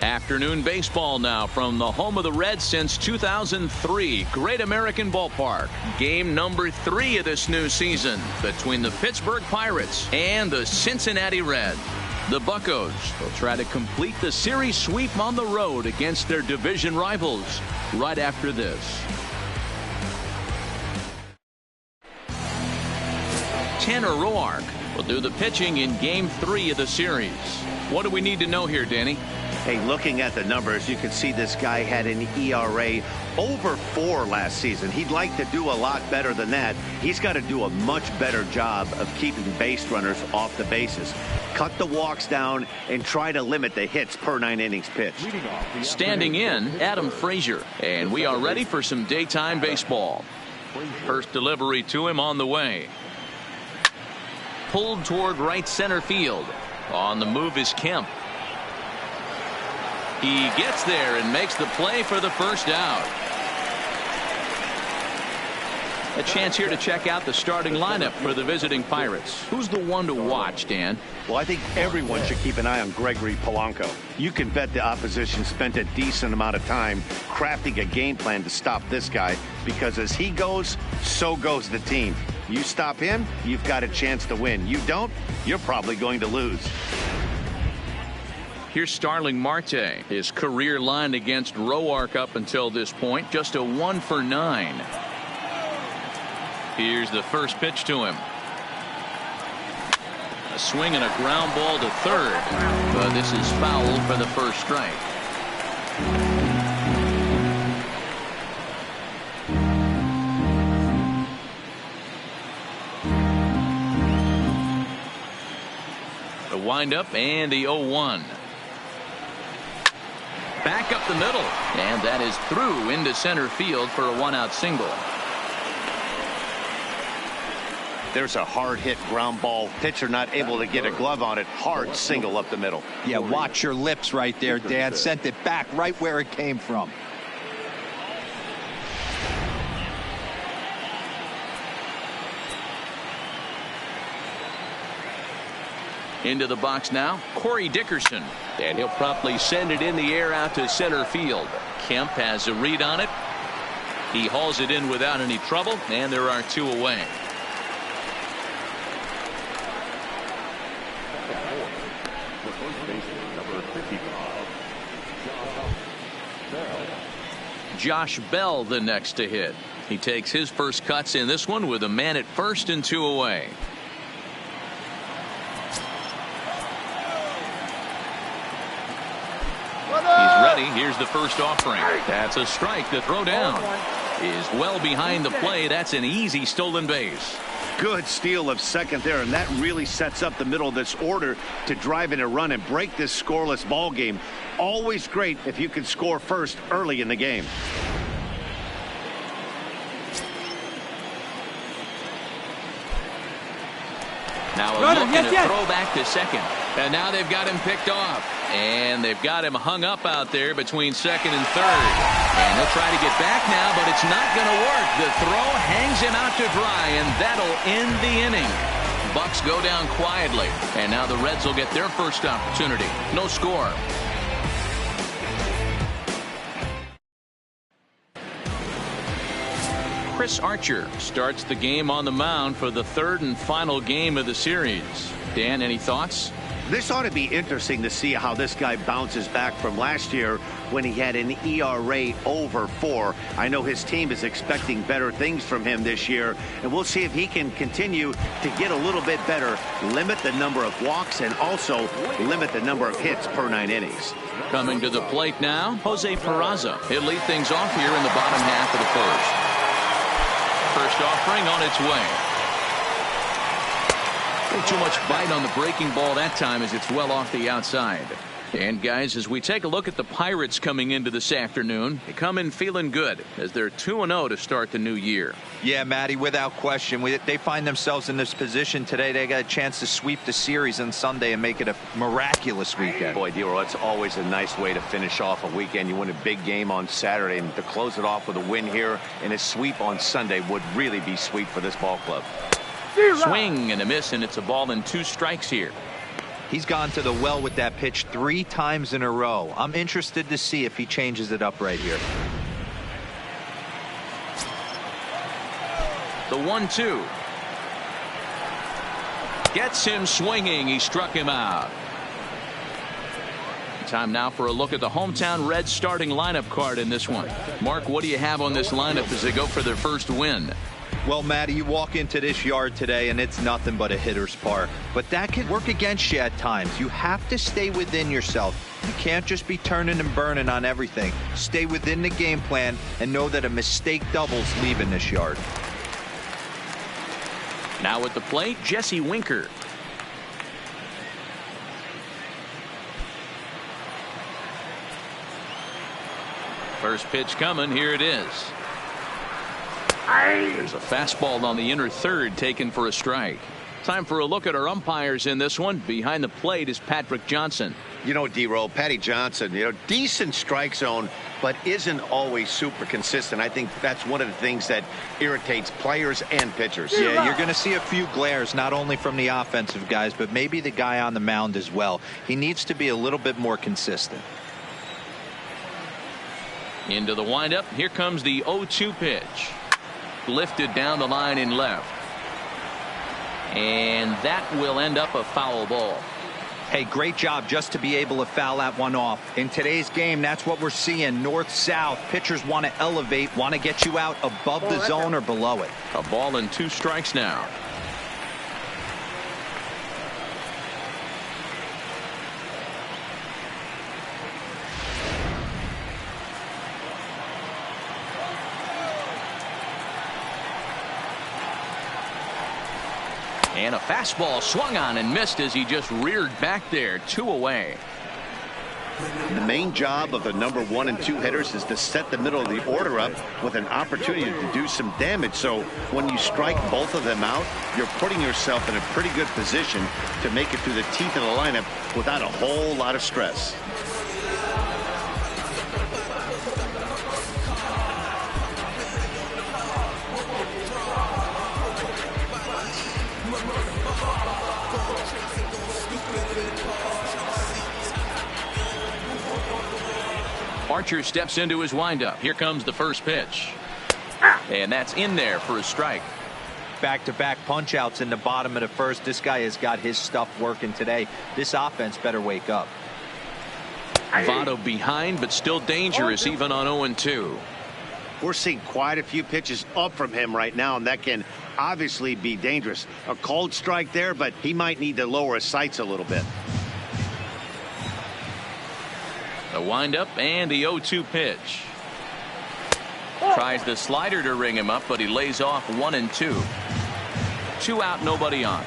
Afternoon baseball now from the home of the Reds since 2003. Great American Ballpark. Game number 3 of this new season between the Pittsburgh Pirates and the Cincinnati Reds. The Buccos will try to complete the series sweep on the road against their division rivals right after this. Tanner Roark will do the pitching in Game 3 of the series. What do we need to know here, Danny? Hey, looking at the numbers, you can see this guy had an ERA over 4 last season. He'd like to do a lot better than that. He's got to do a much better job of keeping base runners off the bases. Cut the walks down and try to limit the hits per 9 innings pitched. Standing in, Adam Frazier, and we are ready for some daytime baseball. First delivery to him on the way. Pulled toward right center field. On the move is Kemp. He gets there and makes the play for the first out. A chance here to check out the starting lineup for the visiting Pirates. Who's the one to watch, Dan? Well, I think everyone should keep an eye on Gregory Polanco. You can bet the opposition spent a decent amount of time crafting a game plan to stop this guy, because as he goes, so goes the team. You stop him, you've got a chance to win. You don't, you're probably going to lose. Here's Starling Marte. His career line against Roark up until this point, just a 1 for 9. Here's the first pitch to him. A swing and a ground ball to third. But this is foul for the first strike. The windup and the 0-1. Back up the middle, and that is through into center field for a 1-out single. There's a hard hit ground ball. Pitcher not able to get a glove on it. Hard single up the middle. Yeah, watch your lips right there, Dan. Sent it back right where it came from. Into the box now, Corey Dickerson, and he'll promptly send it in the air out to center field. Kemp has a read on it. He hauls it in without any trouble, and there are 2 away. Josh Bell the next to hit. He takes his first cuts in this one with a man at first and 2 away. He's ready. Here's the first offering. That's a strike. The throw down is well behind the play. That's an easy stolen base. Good steal of second there, and that really sets up the middle of this order to drive in a run and break this scoreless ball game. Always great if you can score first early in the game. Now a look and a throw back to second. And now they've got him picked off. And they've got him hung up out there between second and third. And he'll try to get back now, but it's not going to work. The throw hangs him out to dry, and that'll end the inning. Bucks go down quietly. And now the Reds will get their first opportunity. No score. Chris Archer starts the game on the mound for the 3rd and final game of the series. Dan, any thoughts? This ought to be interesting to see how this guy bounces back from last year when he had an ERA over 4. I know his team is expecting better things from him this year, and we'll see if he can continue to get a little bit better, limit the number of walks, and also limit the number of hits per 9 innings. Coming to the plate now, Jose Peraza. He'll lead things off here in the bottom half of the first. First offering on its way. Too much bite on the breaking ball that time as it's well off the outside. And guys, as we take a look at the Pirates coming into this afternoon, they come in feeling good as they're 2-0 to start the new year. Yeah, Matty, without question. They find themselves in this position today. They got a chance to sweep the series on Sunday and make it a miraculous weekend. Boy, D-Roll, that's always a nice way to finish off a weekend. You win a big game on Saturday, and to close it off with a win here and a sweep on Sunday would really be sweet for this ball club. Swing and a miss, and it's a ball and 2 strikes here. He's gone to the well with that pitch 3 times in a row. I'm interested to see if he changes it up right here. The 1-2. Gets him swinging. He struck him out. Time now for a look at the hometown Reds starting lineup card in this one. Mark, what do you have on this lineup as they go for their first win? Well, Matty, you walk into this yard today and it's nothing but a hitter's park. But that can work against you at times. You have to stay within yourself. You can't just be turning and burning on everything. Stay within the game plan and know that a mistake doubles leaving this yard. Now at the plate, Jesse Winker. First pitch coming. Here it is. There's a fastball on the inner third taken for a strike. Time for a look at our umpires in this one. Behind the plate is Patrick Johnson. You know, D-Roll, Patty Johnson, decent strike zone, but isn't always super consistent. I think that's one of the things that irritates players and pitchers. Yeah, you're going to see a few glares, not only from the offensive guys, but maybe the guy on the mound as well. He needs to be a little bit more consistent. Into the windup. Here comes the 0-2 pitch. Lifted down the line in left. And that will end up a foul ball. Hey, great job just to be able to foul that one off. In today's game, that's what we're seeing. North-south. Pitchers want to elevate, want to get you out above the zone or below it. A ball and 2 strikes now. And a fastball swung on and missed as he just reared back there. 2 away. The main job of the number 1 and 2 hitters is to set the middle of the order up with an opportunity to do some damage. So when you strike both of them out, you're putting yourself in a pretty good position to make it through the teeth of the lineup without a whole lot of stress. Archer steps into his windup. Here comes the first pitch. And that's in there for a strike. Back-to-back punch-outs in the bottom of the first. This guy has got his stuff working today. This offense better wake up. Votto behind, but still dangerous even on 0-2. We're seeing quite a few pitches up from him right now, and that can obviously be dangerous. A cold strike there, but he might need to lower his sights a little bit. The windup and the 0-2 pitch. Tries the slider to ring him up, but he lays off 1 and 2. 2 out, nobody on.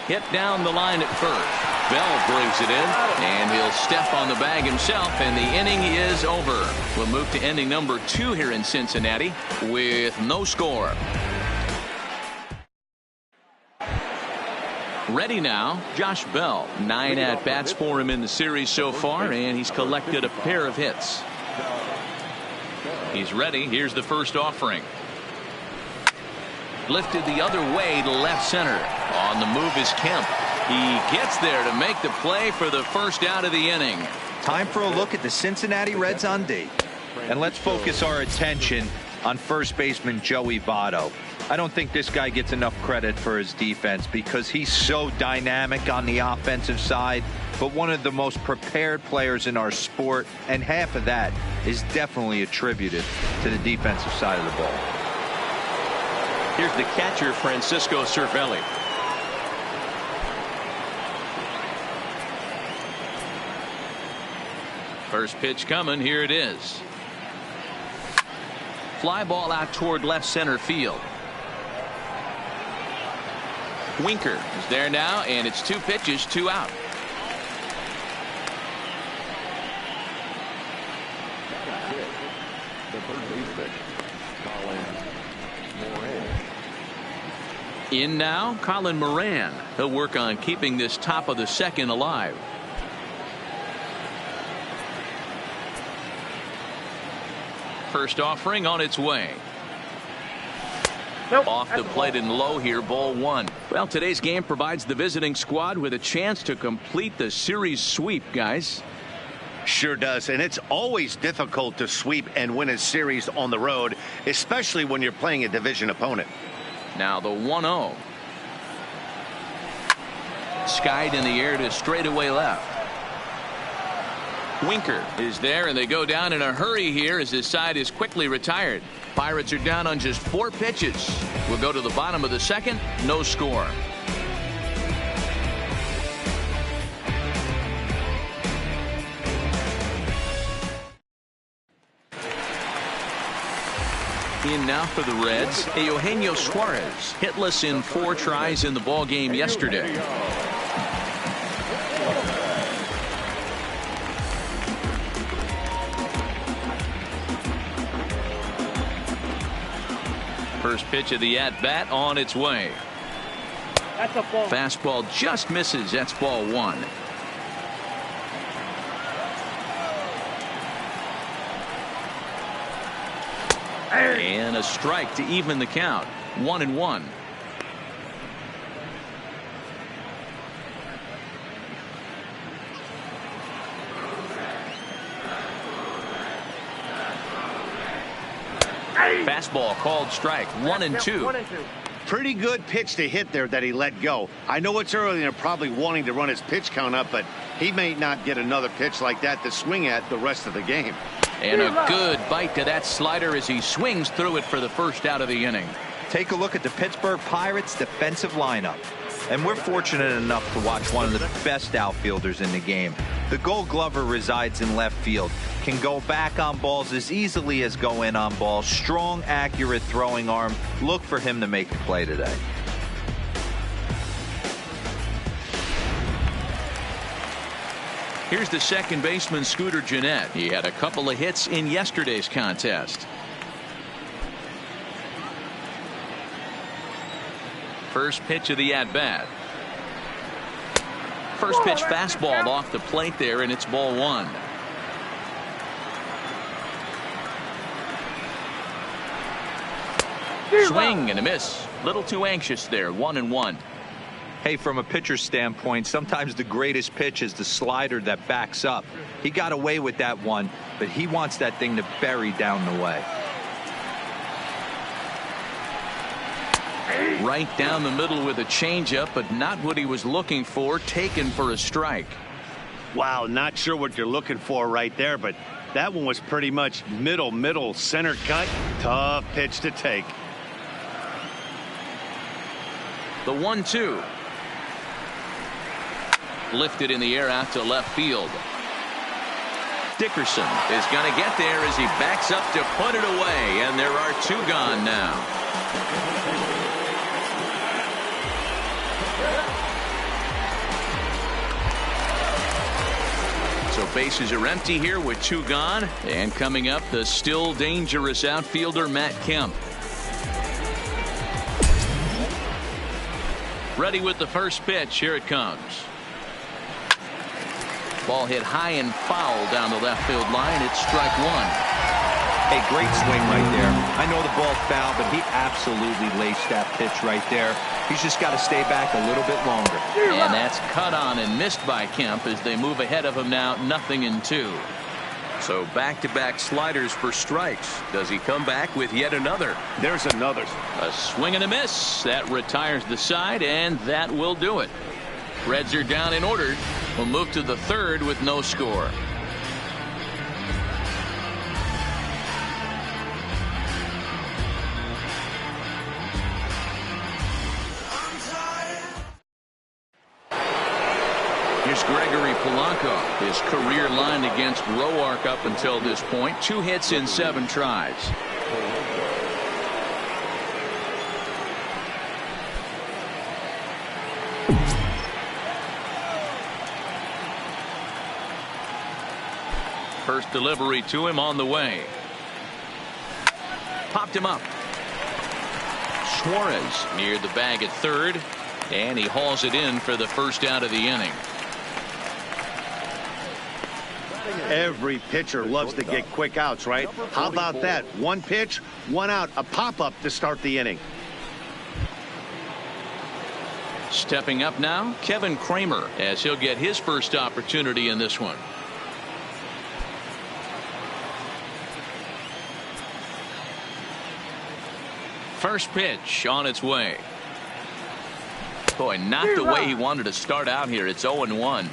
Hit down the line at first. Bell brings it in, and he'll step on the bag himself, and the inning is over. We'll move to inning number 2 here in Cincinnati with no score. Ready now, Josh Bell. 9 at-bats for him in the series so far, and he's collected a pair of hits. He's ready. Here's the first offering. Lifted the other way to left center. On the move is Kemp. He gets there to make the play for the first out of the inning. Time for a look at the Cincinnati Reds on D. And let's focus our attention on first baseman Joey Votto. I don't think this guy gets enough credit for his defense because he's so dynamic on the offensive side, but one of the most prepared players in our sport, and half of that is definitely attributed to the defensive side of the ball. Here's the catcher, Francisco Cervelli. First pitch coming. Here it is. Fly ball out toward left center field. Winker is there now, and it's 2 pitches, 2 out. In now, Colin Moran. He'll work on keeping this top of the second alive. First offering on its way. Off the plate and low here, ball one. Well, today's game provides the visiting squad with a chance to complete the series sweep, guys. Sure does, and it's always difficult to sweep and win a series on the road, especially when you're playing a division opponent. Now the 1-0. Skied in the air to straightaway left. Winker is there, and they go down in a hurry here as his side is quickly retired. Pirates are down on just 4 pitches. We'll go to the bottom of the second. No score. In now for the Reds, Eugenio Suarez, hitless in 4 tries in the ball game yesterday. First pitch of the at-bat on its way. That's a ball. Fastball just misses. That's ball 1. And a strike to even the count. 1-1. Fastball called strike. 1-2. Pretty good pitch to hit there that he let go. I know it's early and they're probably wanting to run his pitch count up, but he may not get another pitch like that to swing at the rest of the game. And a good bite to that slider as he swings through it for the first out of the inning. Take a look at the Pittsburgh Pirates defensive lineup. And we're fortunate enough to watch one of the best outfielders in the game. The Gold Glover resides in left field. Can go back on balls as easily as go in on balls. Strong, accurate throwing arm. Look for him to make a play today. Here's the second baseman, Scooter Gennett. He had a couple of hits in yesterday's contest. First pitch of the at-bat. First pitch fastball off the plate there, and it's ball 1. Swing and a miss. Little too anxious there. 1-1. Hey, from a pitcher's standpoint, sometimes the greatest pitch is the slider that backs up. He got away with that one, but he wants that thing to bury down the way. Right down the middle with a changeup, but not what he was looking for. Taken for a strike. Wow, not sure what you're looking for right there, but that one was pretty much middle center cut. Tough pitch to take. The 1-2. Lifted in the air out to left field. Dickerson is going to get there as he backs up to put it away, and there are 2 gone now. So bases are empty here with 2 gone, and coming up, the still dangerous outfielder Matt Kemp. Ready with the first pitch. Here it comes. Ball hit high and foul down the left field line. It's strike 1. Hey, great swing right there. I know the ball's foul, but he absolutely laced that pitch right there. He's just got to stay back a little bit longer. And that's cut on and missed by Kemp as they move ahead of him now, 0-2. So back-to-back sliders for strikes. Does he come back with yet another? There's another. A swing and a miss. That retires the side, and that will do it. Reds are down and ordered. We'll move to the 3rd with no score. Here's Gregory Polanco. His career line against Roark up until this point. 2 hits in 7 tries. First delivery to him on the way. Popped him up. Suarez near the bag at 3rd, and he hauls it in for the first out of the inning. Every pitcher loves to get quick outs, right? How about that? 1 pitch, 1 out, a pop-up to start the inning. Stepping up now, Kevin Kramer, as he'll get his first opportunity in this one. First pitch on its way. Boy, not the way he wanted to start out here. It's 0-1.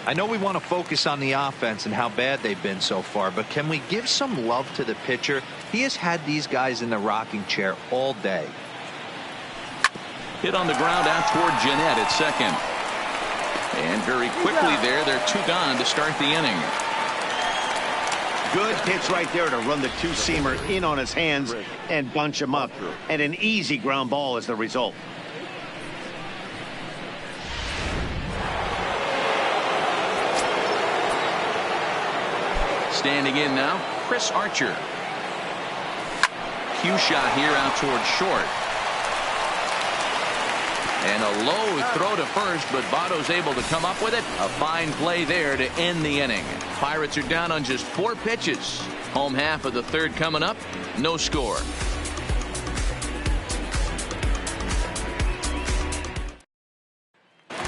I know we want to focus on the offense and how bad they've been so far, but can we give some love to the pitcher? He has had these guys in the rocking chair all day. Hit on the ground out toward Jeanette at second. And very quickly there, they're 2 gone to start the inning. Good pitch right there to run the two-seamer in on his hands and bunch him up. And an easy ground ball is the result. Standing in now, Chris Archer. Cue shot here out toward short. And a low throw to first, but Votto's able to come up with it. A fine play there to end the inning. Pirates are down on just 4 pitches. Home half of the third coming up. No score.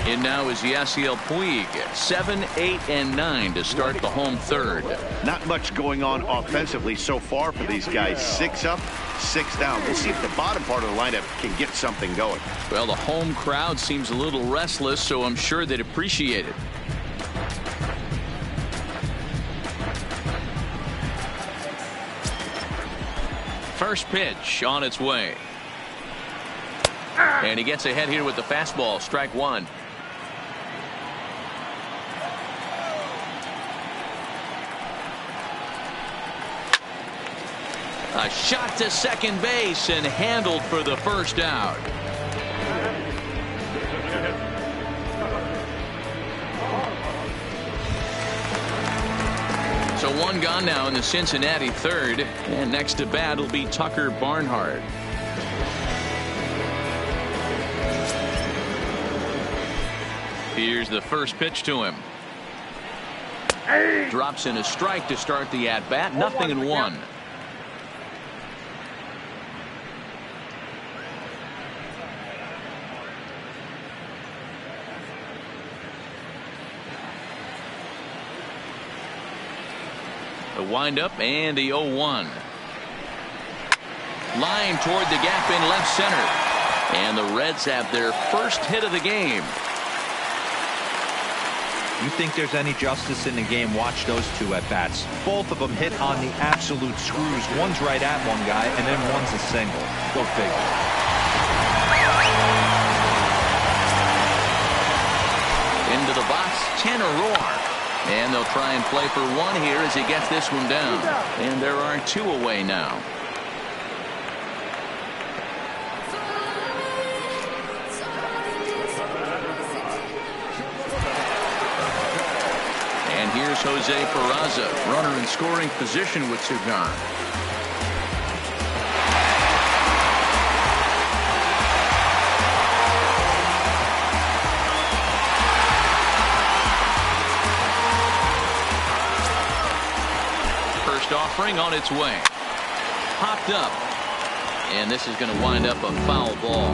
In now is Yasiel Puig. 7, 8, and 9 to start the home third. Not much going on offensively so far for these guys. 6 up, 6 down. We'll see if the bottom part of the lineup can get something going. Well, the home crowd seems a little restless, so I'm sure they'd appreciate it. First pitch on its way. And he gets ahead here with the fastball. Strike 1. A shot to second base and handled for the first out. So 1 gone now in the Cincinnati third. And next to bat will be Tucker Barnhart. Here's the first pitch to him. Drops in a strike to start the at-bat. 0-1. The windup and the 0-1. Line toward the gap in left center. And the Reds have their first hit of the game. You think there's any justice in the game, watch those 2 at-bats. Both of them hit on the absolute screws. One's right at one guy, and then one's a single. Go figure. Into the box, Tanner Roark. And they'll try and play for 1 here as he gets this one down. And there are 2 away now. And here's Jose Peraza, runner in scoring position with 2 gone. Offering on its way. Popped up. And this is going to wind up a foul ball.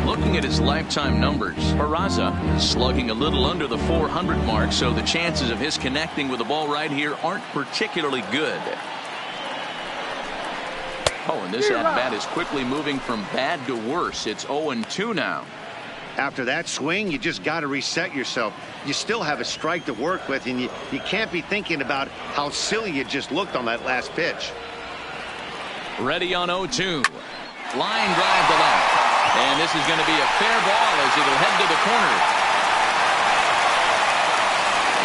Looking at his lifetime numbers, Peraza slugging a little under the 400 mark, so the chances of his connecting with the ball right here aren't particularly good. Oh, and this at-bat is quickly moving from bad to worse. It's 0-2 now. After that swing, you just got to reset yourself. You still have a strike to work with, and you can't be thinking about how silly you just looked on that last pitch. Ready on 0-2. Line drive to left. And this is going to be a fair ball as it'll head to the corner.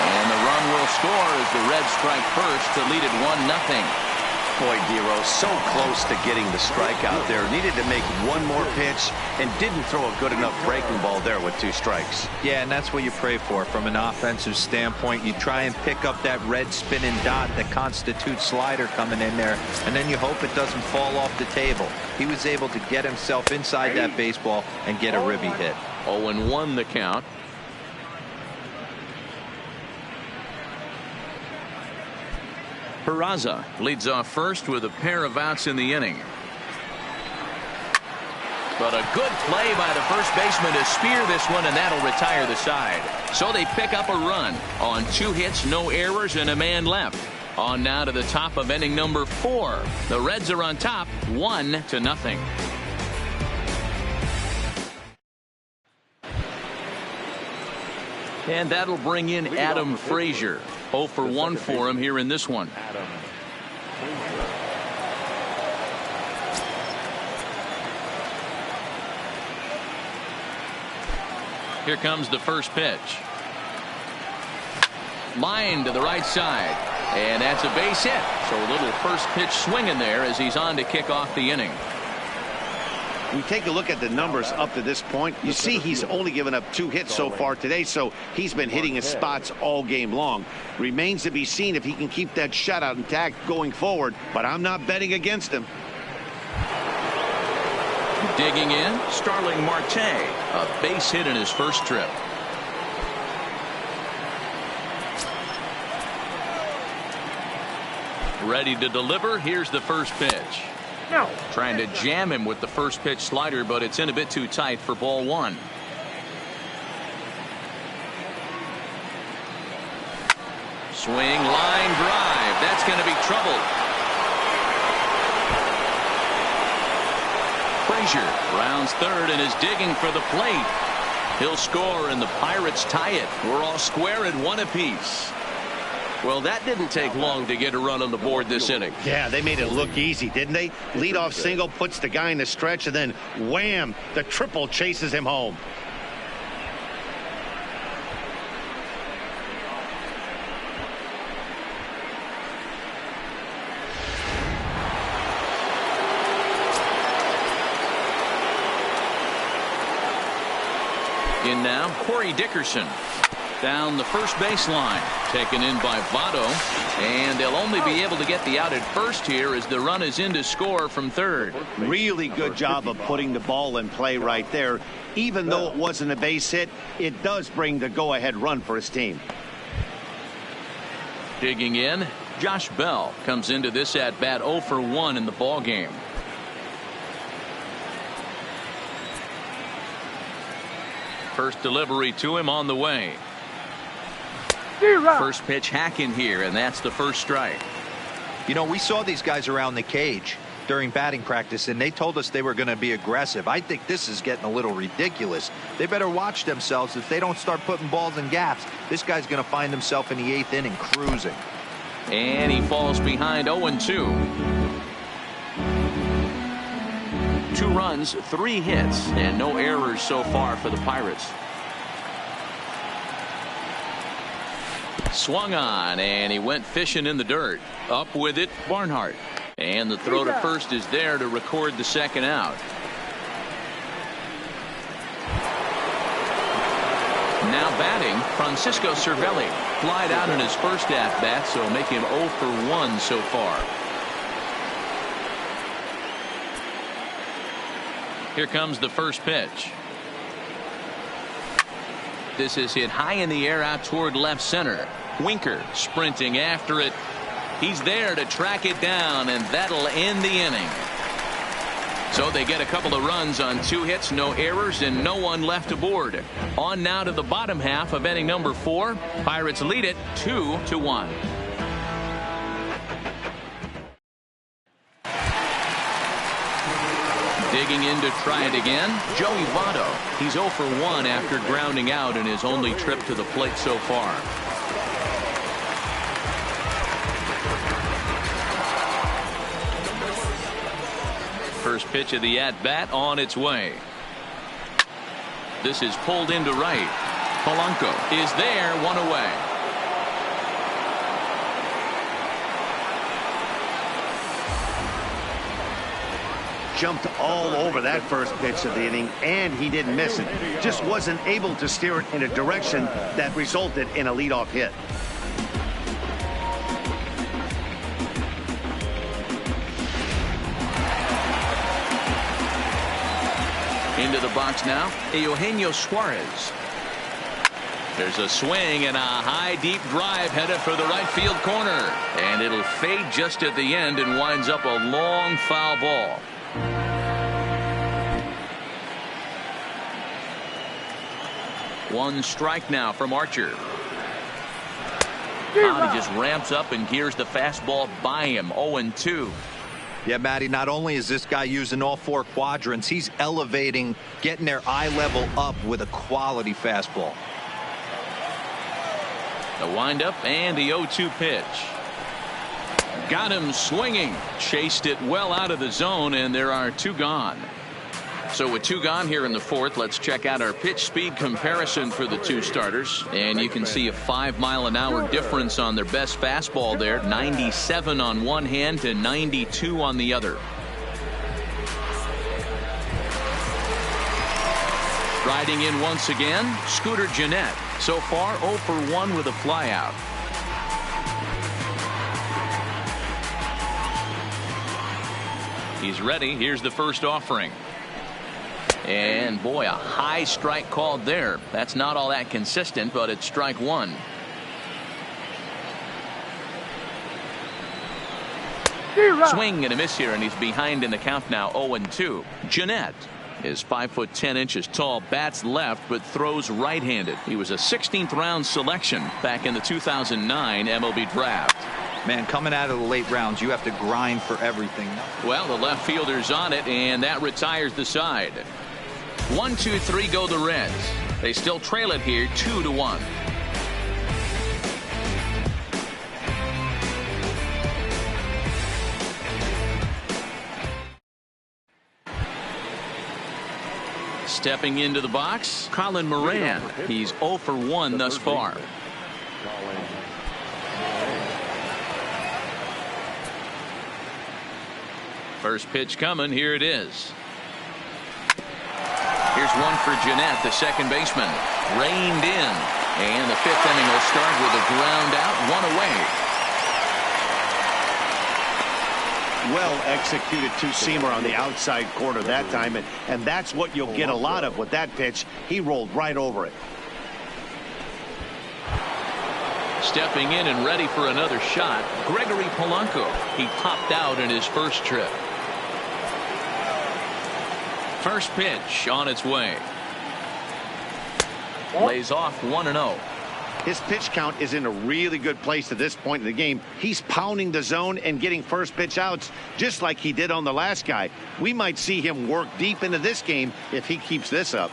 And the run will score as the Reds strike first to lead it 1-0. Boy, Dero, so close to getting the strikeout there. Needed to make one more pitch and didn't throw a good enough breaking ball there with 2 strikes. Yeah, and that's what you pray for from an offensive standpoint. You try and pick up that red spinning dot that constitutes slider coming in there, and then you hope it doesn't fall off the table. He was able to get himself inside that baseball and get a ribby hit. 0-1 the count. Peraza leads off first with a pair of outs in the inning. But a good play by the first baseman to spear this one, and that'll retire the side. So they pick up a run on 2 hits, no errors, and a man left. On now to the top of inning number 4. The Reds are on top, 1-0. And that'll bring in Adam Frazier. 0 for 1 for him here in this one. Here comes the first pitch. Line to the right side. And that's a base hit. So a little first pitch swing in there as he's on to kick off the inning. We take a look at the numbers up to this point. You see he's only given up 2 hits so far today, so he's been hitting his spots all game long. Remains to be seen if he can keep that shutout intact going forward, but I'm not betting against him. Digging in, Starling Marte, a base hit in his first trip. Ready to deliver. Here's the first pitch. No. Trying to jam him with the first pitch slider, but it's in a bit too tight for ball 1. Swing, line drive. That's going to be trouble. Frazier rounds third and is digging for the plate. He'll score and the Pirates tie it. We're all square at 1 apiece. Well, that didn't take long to get a run on the board this inning. Yeah, they made it look easy, didn't they? Leadoff single puts the guy in the stretch, and then wham, the triple chases him home. In now, Corey Dickerson. Down the first baseline, taken in by Votto, and they'll only be able to get the out at first here as the run is in to score from third. Really good job of putting the ball in play right there. Even though it wasn't a base hit, it does bring the go-ahead run for his team. Digging in, Josh Bell comes into this at bat 0 for 1 in the ball game. First delivery to him on the way. First pitch hack in here, and that's the first strike. You know, we saw these guys around the cage during batting practice, and they told us they were going to be aggressive. I think this is getting a little ridiculous. They better watch themselves. If they don't start putting balls in gaps, this guy's going to find himself in the 8th inning cruising. And he falls behind 0-2. 2 runs, 3 hits, and no errors so far for the Pirates. Swung on, and he went fishing in the dirt. Up with it, Barnhart. And the throw to first is there to record the second out. Now batting, Francisco Cervelli. Flied out in his first at-bat, so make him 0 for 1 so far. Here comes the first pitch. This is hit high in the air out toward left center. Winker sprinting after it. He's there to track it down, and that'll end the inning. So they get a couple of runs on 2 hits, no errors, and no one left aboard. On now to the bottom half of inning number 4. Pirates lead it 2-1. Digging in to try it again, Joey Votto. He's 0 for 1 after grounding out in his only trip to the plate so far. First pitch of the at-bat on its way. This is pulled into right. Polanco is there, 1 away. Jumped all over that first pitch of the inning, and he didn't miss it. Just wasn't able to steer it in a direction that resulted in a leadoff hit. Into the box now, Eugenio Suarez. There's a swing and a high deep drive headed for the right field corner, and it'll fade just at the end and winds up a long foul ball. One strike now from Archer. Now he just ramps up and gears the fastball by him. 0-2. Yeah, Matty, not only is this guy using all 4 quadrants, he's elevating, getting their eye level up with a quality fastball. The windup and the 0-2 pitch. Got him swinging. Chased it well out of the zone, and there are 2 gone. So with 2 gone here in the 4th, let's check out our pitch speed comparison for the 2 starters. And you can see a 5-mile-an-hour difference on their best fastball there. 97 on one hand to 92 on the other. Riding in once again, Scooter Gennett. So far 0 for 1 with a flyout. He's ready. Here's the first offering. And boy, a high strike called there. That's not all that consistent, but it's strike 1. Swing and a miss here, and he's behind in the count now. 0-2. Gennett is 5'10" tall, bats left, but throws right-handed. He was a 16th round selection back in the 2009 MLB draft. Man, coming out of the late rounds, you have to grind for everything. Well, the left fielder's on it, and that retires the side. 1, 2, 3 go the Reds. They still trail it here 2-1. Stepping into the box, Colin Moran. He's 0 for 1 thus far. First pitch coming. Here it is. Here's one for Gennett, the second baseman. Reined in. And the 5th inning will start with a ground out, 1 away. Well executed two-seamer on the outside corner that time, and that's what you'll get a lot of with that pitch. He rolled right over it. Stepping in and ready for another shot, Gregory Polanco. He popped out in his first trip. First pitch on its way. Lays off 1-0. His pitch count is in a really good place at this point in the game. He's pounding the zone and getting first pitch outs just like he did on the last guy. We might see him work deep into this game if he keeps this up.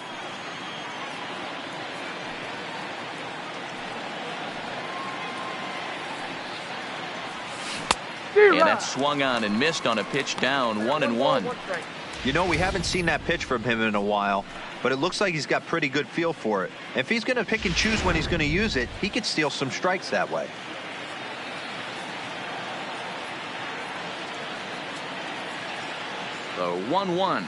And that swung on and missed on a pitch down, 1-1. You know, we haven't seen that pitch from him in a while, but it looks like he's got pretty good feel for it. If he's going to pick and choose when he's going to use it, he could steal some strikes that way. The 1-1.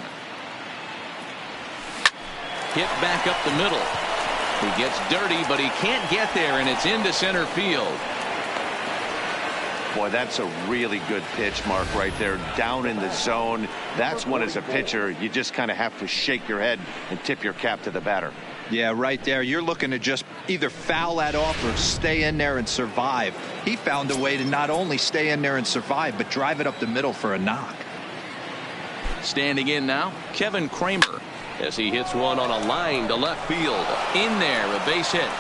Hit back up the middle. He gets dirty, but he can't get there, and it's into center field. Boy, that's a really good pitch, Mark, right there. Down in the zone. That's when, as a pitcher, you just kind of have to shake your head and tip your cap to the batter. Yeah, right there. You're looking to just either foul that off or stay in there and survive. He found a way to not only stay in there and survive, but drive it up the middle for a knock. Standing in now, Kevin Kramer, as he hits one on a line to left field. In there, a base hit.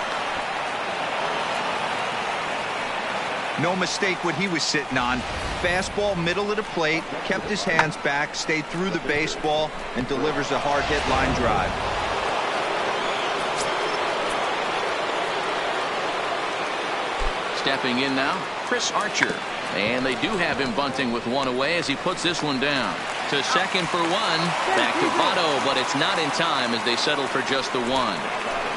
No mistake what he was sitting on. Fastball, middle of the plate, kept his hands back, stayed through the baseball, and delivers a hard hit line drive. Stepping in now, Chris Archer. And they do have him bunting with one away as he puts this one down. To second for one. Back to Votto, but it's not in time as they settle for just the one.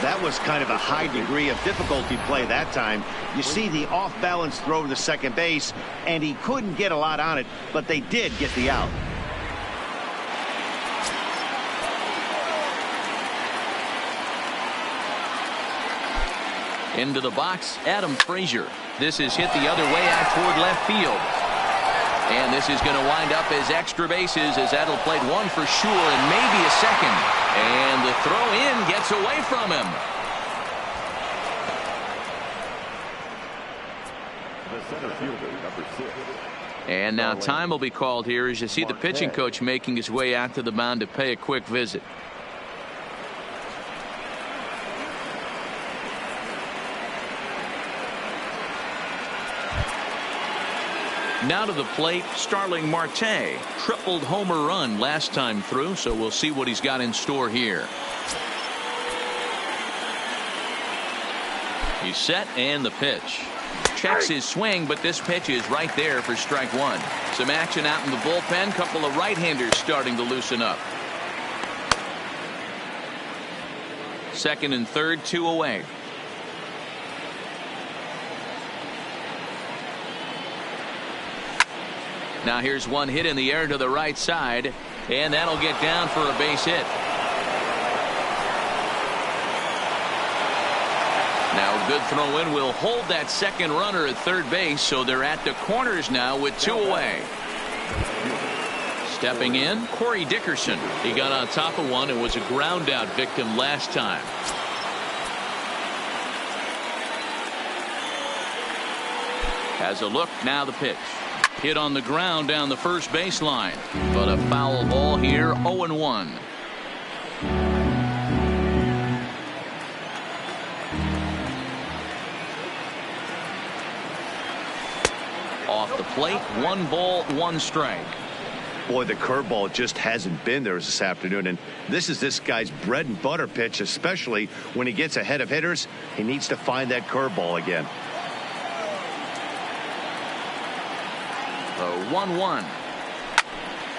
That was kind of a high degree of difficulty play that time. You see the off-balance throw to second base, and he couldn't get a lot on it, but they did get the out. Into the box, Adam Frazier. This is hit the other way out toward left field. And this is going to wind up as extra bases as that'll play one for sure and maybe a second. And the throw in gets away from him. The center fielder, number 6. And now time will be called here as you see the pitching coach making his way out to the mound to pay a quick visit. Now to the plate, Starling Marte. Tripled homer run last time through, so we'll see what he's got in store here. He's set, and the pitch. Checks his swing, but this pitch is right there for strike one. Some action out in the bullpen. Couple of right-handers starting to loosen up. Second and third, 2 away. Now here's one hit in the air to the right side, and that'll get down for a base hit. Now a good throw in will hold that second runner at third base, so they're at the corners now with 2 away. Stepping in, Corey Dickerson. He got on top of one and was a ground out victim last time. Has a look, now the pitch. Hit on the ground down the first baseline, but a foul ball here, 0-1. Off the plate, 1 ball, 1 strike. Boy, the curveball just hasn't been there this afternoon, and this is this guy's bread and butter pitch, especially when he gets ahead of hitters. He needs to find that curveball again. 1-1,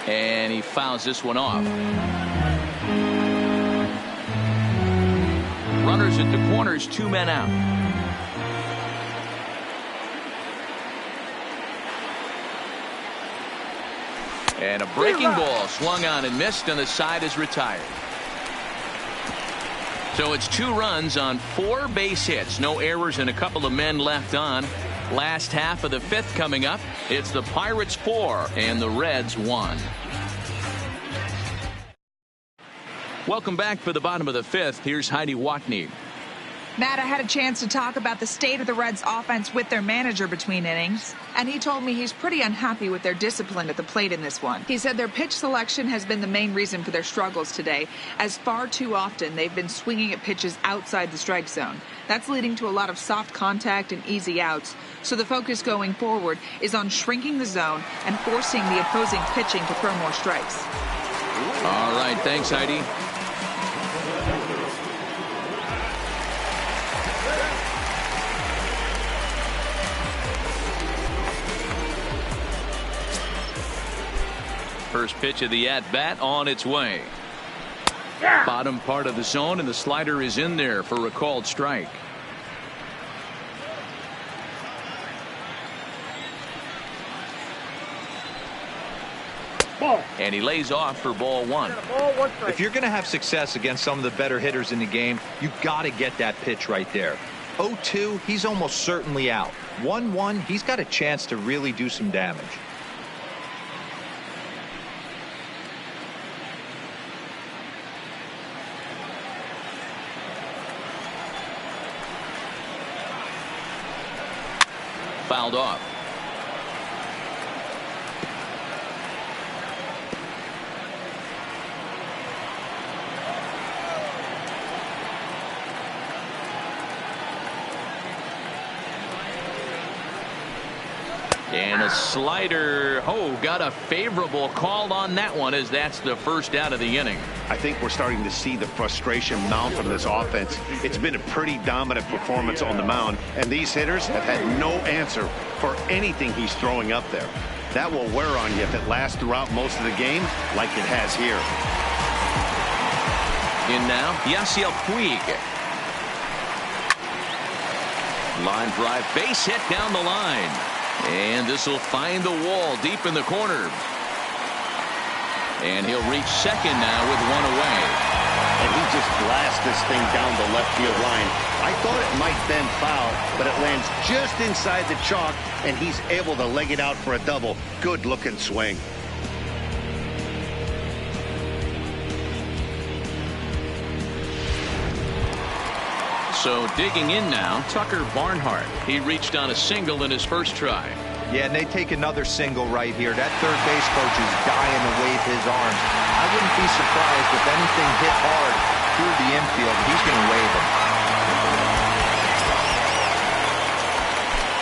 and he fouls this one off. Runners at the corners, 2 men out. And a breaking ball swung on and missed, and the side is retired. So it's 2 runs on 4 base hits, no errors, and a couple of men left on. Last half of the 5th coming up. It's the Pirates 4 and the Reds 1. Welcome back for the bottom of the 5th. Here's Heidi Watney. Matt, I had a chance to talk about the state of the Reds offense with their manager between innings, and he told me he's pretty unhappy with their discipline at the plate in this one. He said their pitch selection has been the main reason for their struggles today, as far too often they've been swinging at pitches outside the strike zone. That's leading to a lot of soft contact and easy outs, so the focus going forward is on shrinking the zone and forcing the opposing pitching to throw more strikes. All right, thanks, Heidi. First pitch of the at-bat on its way. Bottom part of the zone, and the slider is in there for a called strike. Ball. And he lays off for ball 1. Ball, 1 strike. If you're going to have success against some of the better hitters in the game, you've got to get that pitch right there. 0-2, he's almost certainly out. 1-1, he's got a chance to really do some damage. Fouled off. And a slider. Oh, got a favorable call on that one, as that's the first out of the inning. I think we're starting to see the frustration mount from this offense. It's been a pretty dominant performance on the mound, and these hitters have had no answer for anything he's throwing up there. That will wear on you if it lasts throughout most of the game like it has here. In now, Yasiel Puig. Line drive, base hit down the line. And this will find the wall deep in the corner. And he'll reach second now with 1 away. And he just blasts this thing down the left field line. I thought it might bend foul, but it lands just inside the chalk, and he's able to leg it out for a double. Good looking swing. So digging in now, Tucker Barnhart. He reached on a single in his first try. Yeah, and they take another single right here. That third base coach is dying to wave his arms. I wouldn't be surprised if anything hit hard through the infield. He's going to wave them.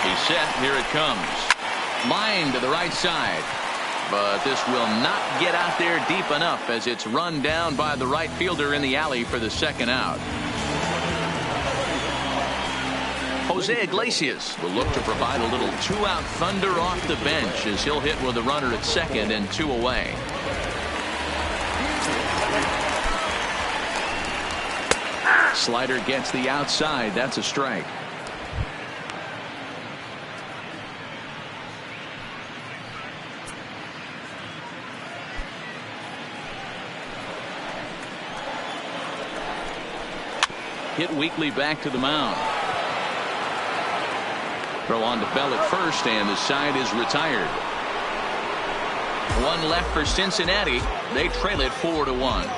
He's set. Here it comes. Line to the right side. But this will not get out there deep enough as it's run down by the right fielder in the alley for the second out. Jose Iglesias will look to provide a little two-out thunder off the bench as he'll hit with a runner at second and 2 away. Slider gets the outside. That's a strike. Hit weakly back to the mound. Throw on to Bell at first, and the side is retired. One left for Cincinnati. They trail it 4-1.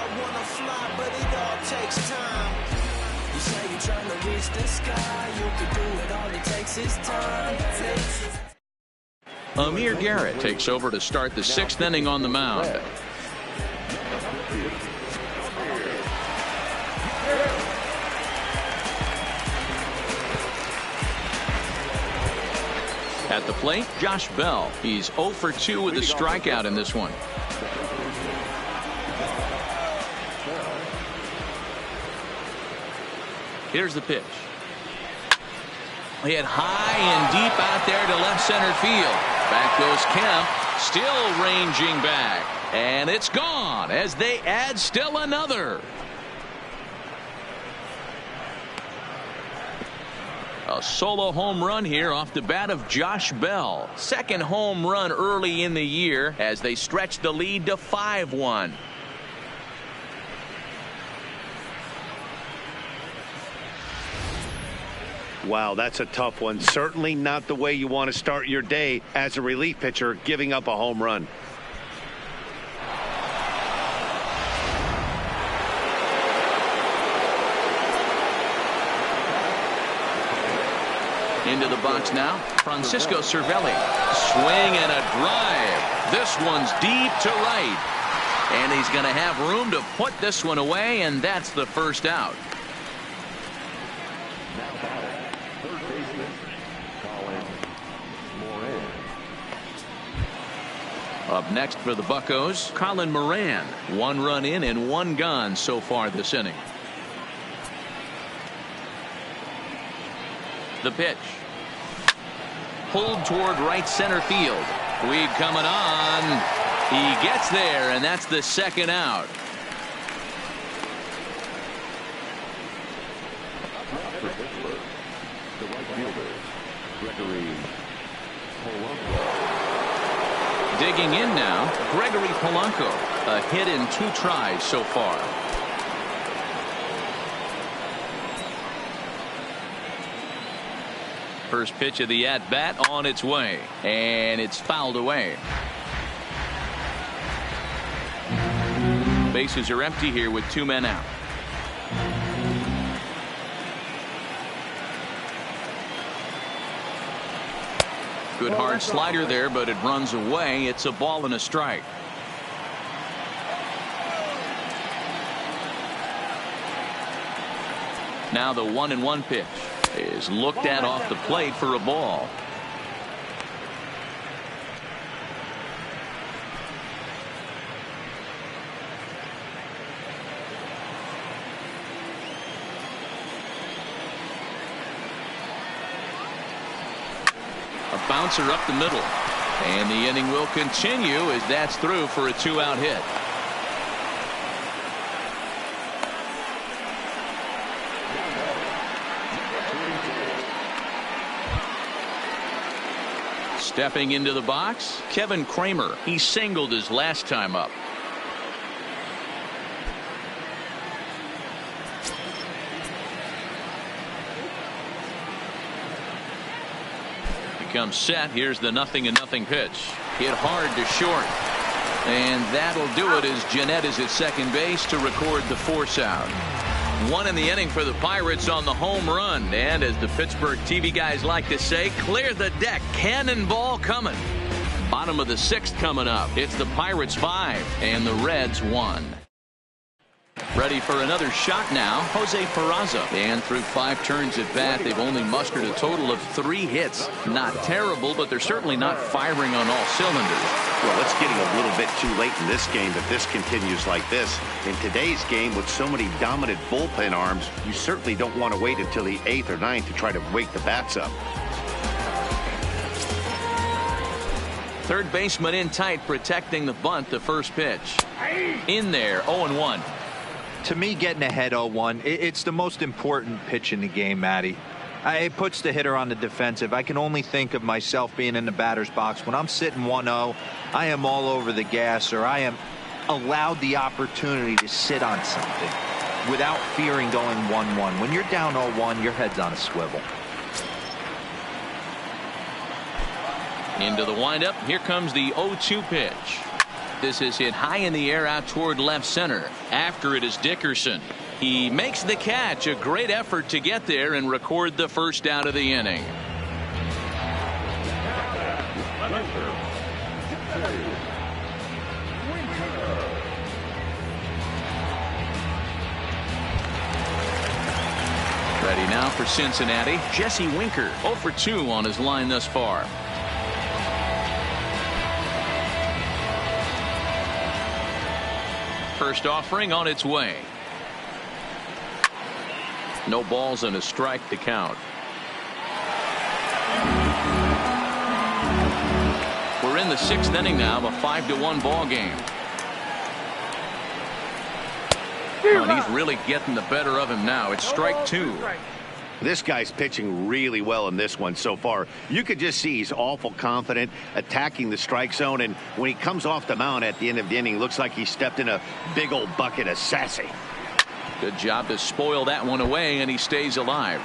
Amir Garrett takes over to start the 6th inning on the mound. At the plate, Josh Bell. He's 0 for 2 with a strikeout in this one. Here's the pitch. Hit high and deep out there to left center field. Back goes Kemp, still ranging back. And it's gone as they add still another. A solo home run here off the bat of Josh Bell. Second home run early in the year as they stretch the lead to 5-1. Wow, that's a tough one. Certainly not the way you want to start your day as a relief pitcher, giving up a home run. Into the box now, Francisco Cervelli. Swing and a drive. This one's deep to right. And he's going to have room to put this one away, and that's the first out. Up next for the Buccos, Colin Moran. 1 run in and 1 gone so far this inning. The pitch. Pulled toward right center field. Weed coming on. He gets there, and that's the second out. The right fielder, Gregory Polanco. Digging in now, Gregory Polanco. A hit in 2 tries so far. First pitch of the at-bat on its way, and it's fouled away. Bases are empty here with 2 men out. Good hard slider there, but it runs away. It's a ball and a strike. Now the 1-1 pitch is looked at off the plate for a ball. A bouncer up the middle, and the inning will continue as that's through for a 2-out hit. Stepping into the box, Kevin Kramer. He singled his last time up. Becomes set. Here's the 0-0 pitch. Hit hard to short. And that'll do it as Jeanette is at second base to record the force out. 1 in the inning for the Pirates on the home run. And as the Pittsburgh TV guys like to say, clear the deck. Cannonball coming. Bottom of the 6th coming up. It's the Pirates 5 and the Reds 1. Ready for another shot now, Jose Peraza. And through 5 turns at bat, they've only mustered a total of 3 hits. Not terrible, but they're certainly not firing on all cylinders. Well, it's getting a little bit too late in this game if this continues like this. In today's game, with so many dominant bullpen arms, you certainly don't want to wait until the 8th or 9th to try to wake the bats up. Third baseman in tight, protecting the bunt. The first pitch. In there, 0-1. To me, getting ahead 0-1, it's the most important pitch in the game, Matty. It puts the hitter on the defensive. I can only think of myself being in the batter's box. When I'm sitting 1-0, I am all over the gas, or I am allowed the opportunity to sit on something without fearing going 1-1. When you're down 0-1, your head's on a swivel. Into the windup. Here comes the 0-2 pitch. This is hit high in the air out toward left center. After it is Dickerson. He makes the catch. A great effort to get there and record the first out of the inning. Ready now for Cincinnati, Jesse Winker. 0 for 2 on his line thus far. First offering on its way. No balls and a strike to count. We're in the 6th inning now, a 5-1 ball game. And he's really getting the better of him now. It's strike 2. This guy's pitching really well in this one so far. You could just see he's awful confident attacking the strike zone, and when he comes off the mound at the end of the inning, looks like he stepped in a big old bucket of sassy. Good job to spoil that one away, and he stays alive.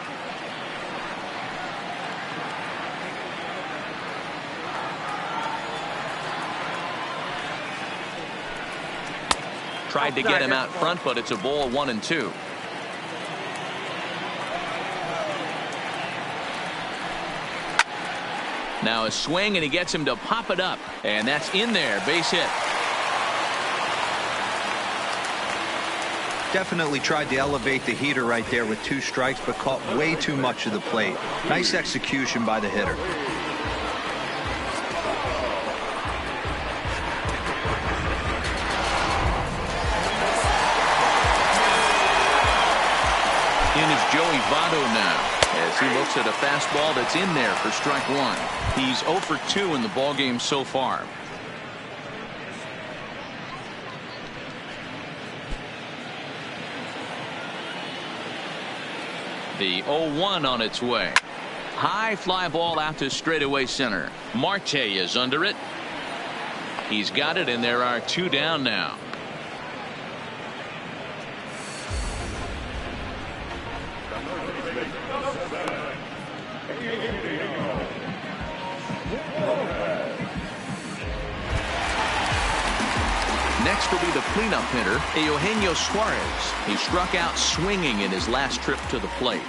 Tried to get him out front, but it's a ball 1-2. Now a swing, and he gets him to pop it up, and that's in there. Base hit. Definitely tried to elevate the heater right there with 2 strikes, but caught way too much of the plate. Nice execution by the hitter. In is Joey Votto now, as he looks at a fastball that's in there for strike 1. He's 0 for 2 in the ballgame so far. The 0-1 on its way. High fly ball out to straightaway center. Marte is under it. He's got it, and there are 2 down now. Next will be the cleanup hitter, Eugenio Suarez. He struck out swinging in his last trip to the plate.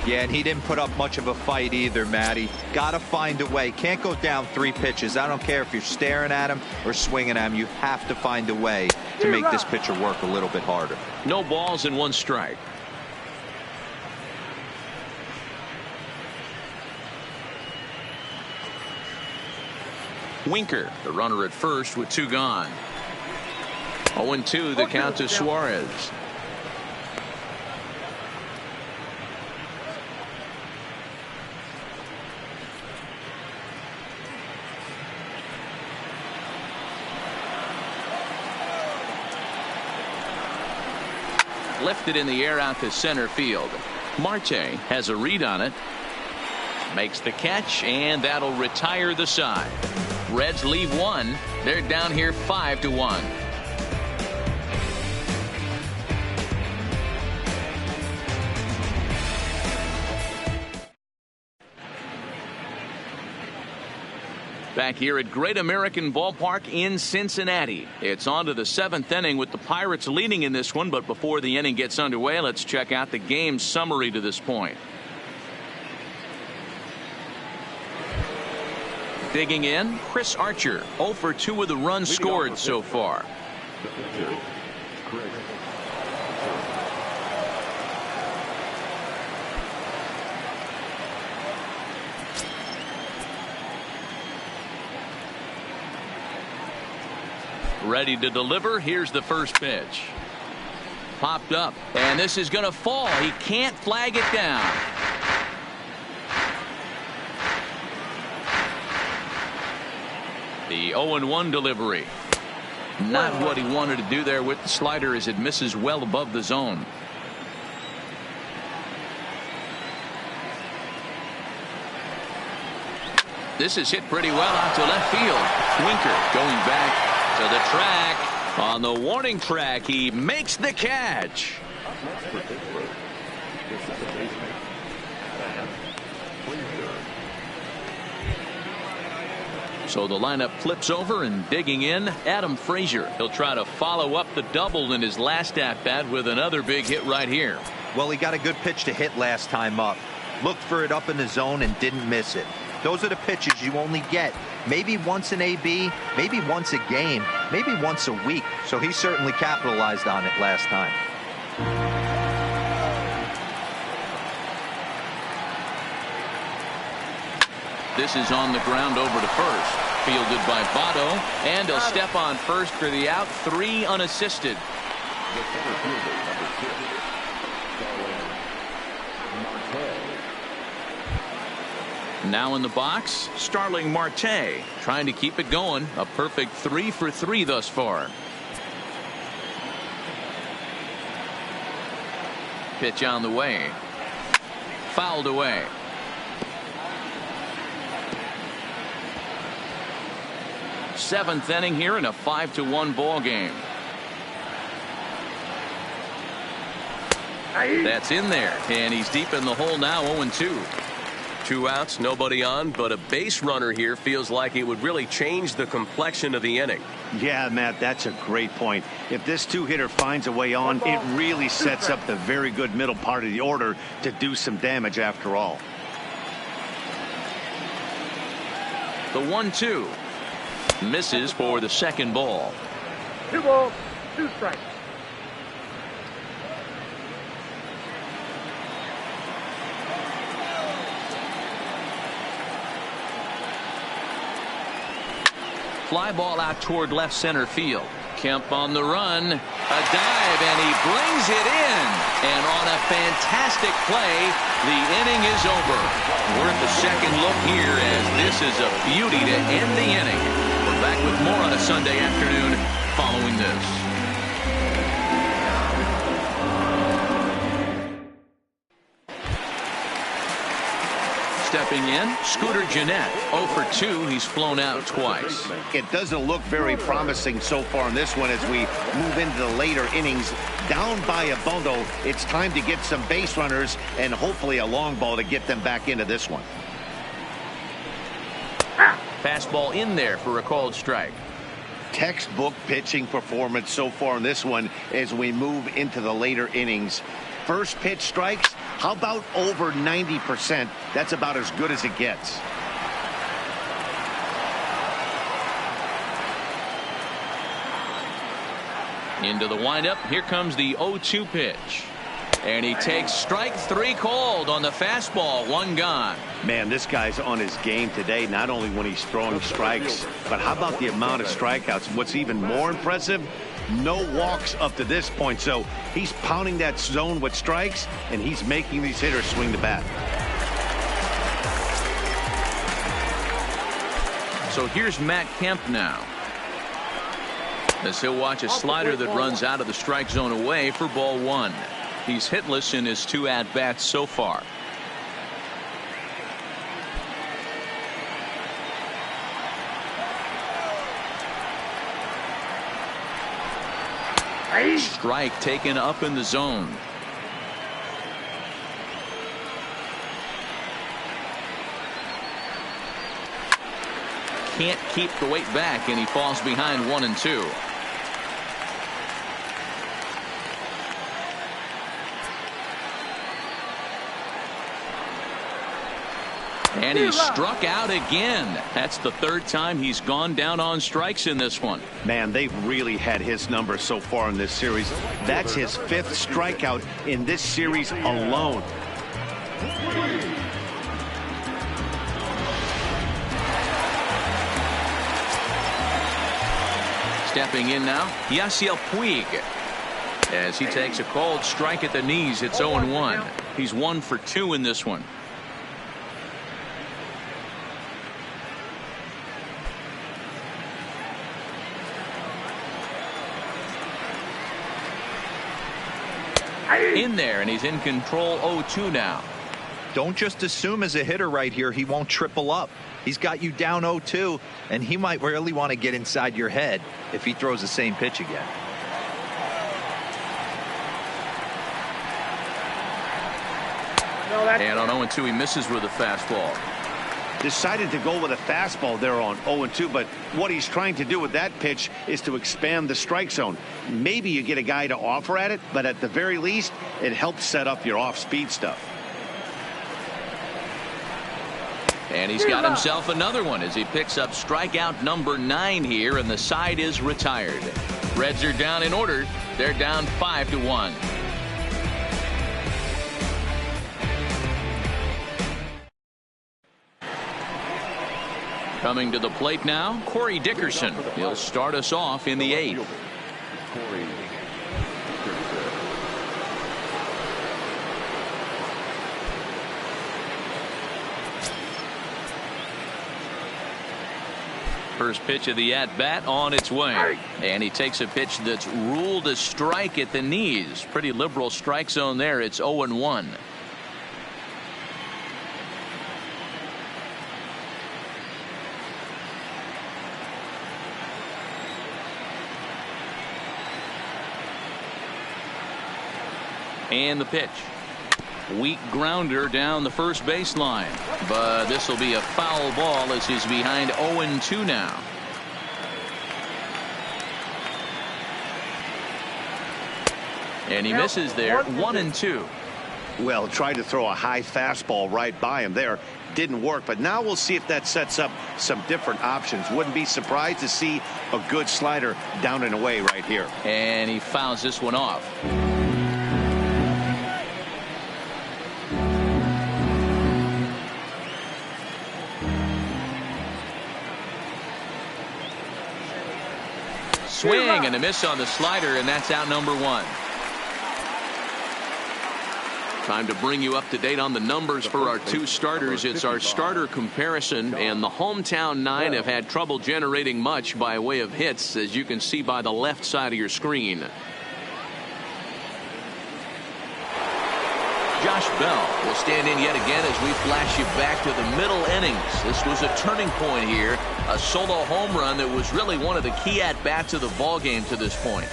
Yeah, and he didn't put up much of a fight either, Matty. Got to find a way. Can't go down 3 pitches. I don't care if you're staring at him or swinging at him. You have to find a way to make this pitcher work a little bit harder. No balls and 1 strike. Winker, the runner at first with 2 gone. 0-2 the count to Suarez. Lifted in the air out to center field. Marte has a read on it. Makes the catch, and that'll retire the side. Reds leave 1. They're down here 5-1. Back here at Great American Ballpark in Cincinnati. It's on to the 7th inning with the Pirates leading in this one, but before the inning gets underway, let's check out the game summary to this point. Digging in, Chris Archer, 0 for 2 with the runs scored so far. Ready to deliver. Here's the first pitch. Popped up, and this is going to fall. He can't flag it down. The 0-1 delivery. Not what he wanted to do there with the slider, as it misses well above the zone. This is hit pretty well out to left field. Winker going back to the track. On the warning track, he makes the catch. So the lineup flips over, and digging in, Adam Frazier. He'll try to follow up the double in his last at-bat with another big hit right here. Well, he got a good pitch to hit last time up. Looked for it up in the zone and didn't miss it. Those are the pitches you only get maybe once in AB, maybe once a game, maybe once a week. So he certainly capitalized on it last time. This is on the ground over to first. Fielded by Votto, and he'll step on first for the out. 3 unassisted. The center fielder, number 6, Now in the box, Starling Marte, trying to keep it going. A perfect 3 for 3 thus far. Pitch on the way. Fouled away. Seventh inning here in a 5-1 ball game. That's in there, and he's deep in the hole now. 0-2. 2 outs, nobody on, but a base runner here feels like it would really change the complexion of the inning. Yeah, Matt, that's a great point. If this two-hitter finds a way on, it really sets up the very good middle part of the order to do some damage after all. The 1-2 misses for the second ball. 2 balls, 2 strikes. Fly ball out toward left center field. Kemp on the run. A dive, and he brings it in. And on a fantastic play, the inning is over. Worth a second look here, as this is a beauty to end the inning. We're back with more on a Sunday afternoon following this. Stepping in, Scooter Gennett. 0 for 2. He's flown out twice. It doesn't look very promising so far in this one as we move into the later innings. Down by a bundle, it's time to get some base runners and hopefully a long ball to get them back into this one. Fastball in there for a called strike. Textbook pitching performance so far in this one as we move into the later innings. First pitch strikes, how about over 90%? That's about as good as it gets. Into the windup. Here comes the 0-2 pitch. And he takes strike 3 called on the fastball. 1 gone. Man, this guy's on his game today, not only when he's throwing strikes, but how about the amount of strikeouts? What's even more impressive, no walks up to this point. So he's pounding that zone with strikes, and he's making these hitters swing the bat. So here's Matt Kemp now, as he'll watch a slider that runs out of the strike zone away for ball 1. He's hitless in his 2 at-bats so far. Strike taken up in the zone. Can't keep the weight back, and he falls behind 1 and 2. And he struck out again. That's the third time he's gone down on strikes in this one. Man, they've really had his number so far in this series. That's his 5th strikeout in this series alone. Stepping in now, Yasiel Puig. As he takes a cold strike at the knees, it's 0-1. He's 1 for 2 in this one. In there, and he's in control. 0-2 now. Don't just assume as a hitter right here he won't triple up. He's got you down 0-2, and he might really want to get inside your head if he throws the same pitch again. And on 0-2, he misses with a fastball. Decided to go with a fastball there on 0-2, but what he's trying to do with that pitch is to expand the strike zone. Maybe you get a guy to offer at it, but at the very least, it helps set up your off-speed stuff. And he's got himself another one as he picks up strikeout number 9 here, and the side is retired. Reds are down in order. They're down 5-1. Coming to the plate now, Corey Dickerson. He'll start us off in the 8th. First pitch of the at-bat on its way. And he takes a pitch that's ruled a strike at the knees. Pretty liberal strike zone there. It's 0-1. And the pitch. Weak grounder down the first baseline. But this will be a foul ball as he's behind 0-2 now. And he misses there. 1-2. Well, tried to throw a high fastball right by him there. Didn't work, but now we'll see if that sets up some different options. Wouldn't be surprised to see a good slider down and away right here. And he fouls this one off. Swing and a miss on the slider, and that's out number 1. Time to bring you up to date on the numbers for our 2 starters. It's our starter comparison, and the hometown 9 have had trouble generating much by way of hits, as you can see by the left side of your screen. Josh Bell will stand in yet again as we flash you back to the middle innings. This was a turning point here, a solo home run that was really one of the key at-bats of the ballgame to this point.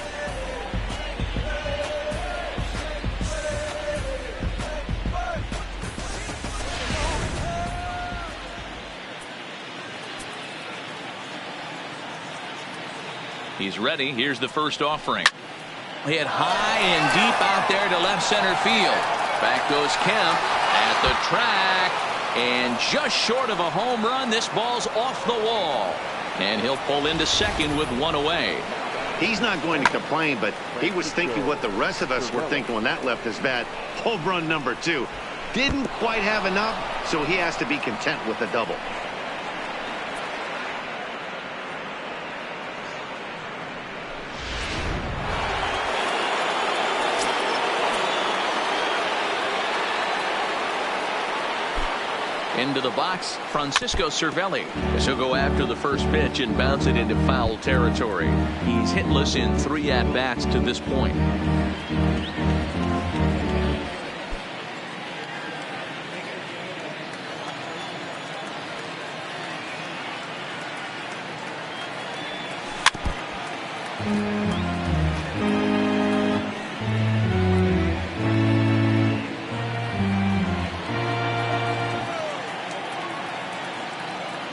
He's ready. Here's the first offering. Hit high and deep out there to left center field. Back goes Kemp at the track, and just short of a home run. This ball's off the wall, and he'll pull into second with 1 away. He's not going to complain, but he was thinking what the rest of us were thinking when that left his bat. Home run number 2. Didn't quite have enough, so he has to be content with a double. Into the box, Francisco Cervelli, as he'll go after the first pitch and bounce it into foul territory. He's hitless in 3 at-bats to this point.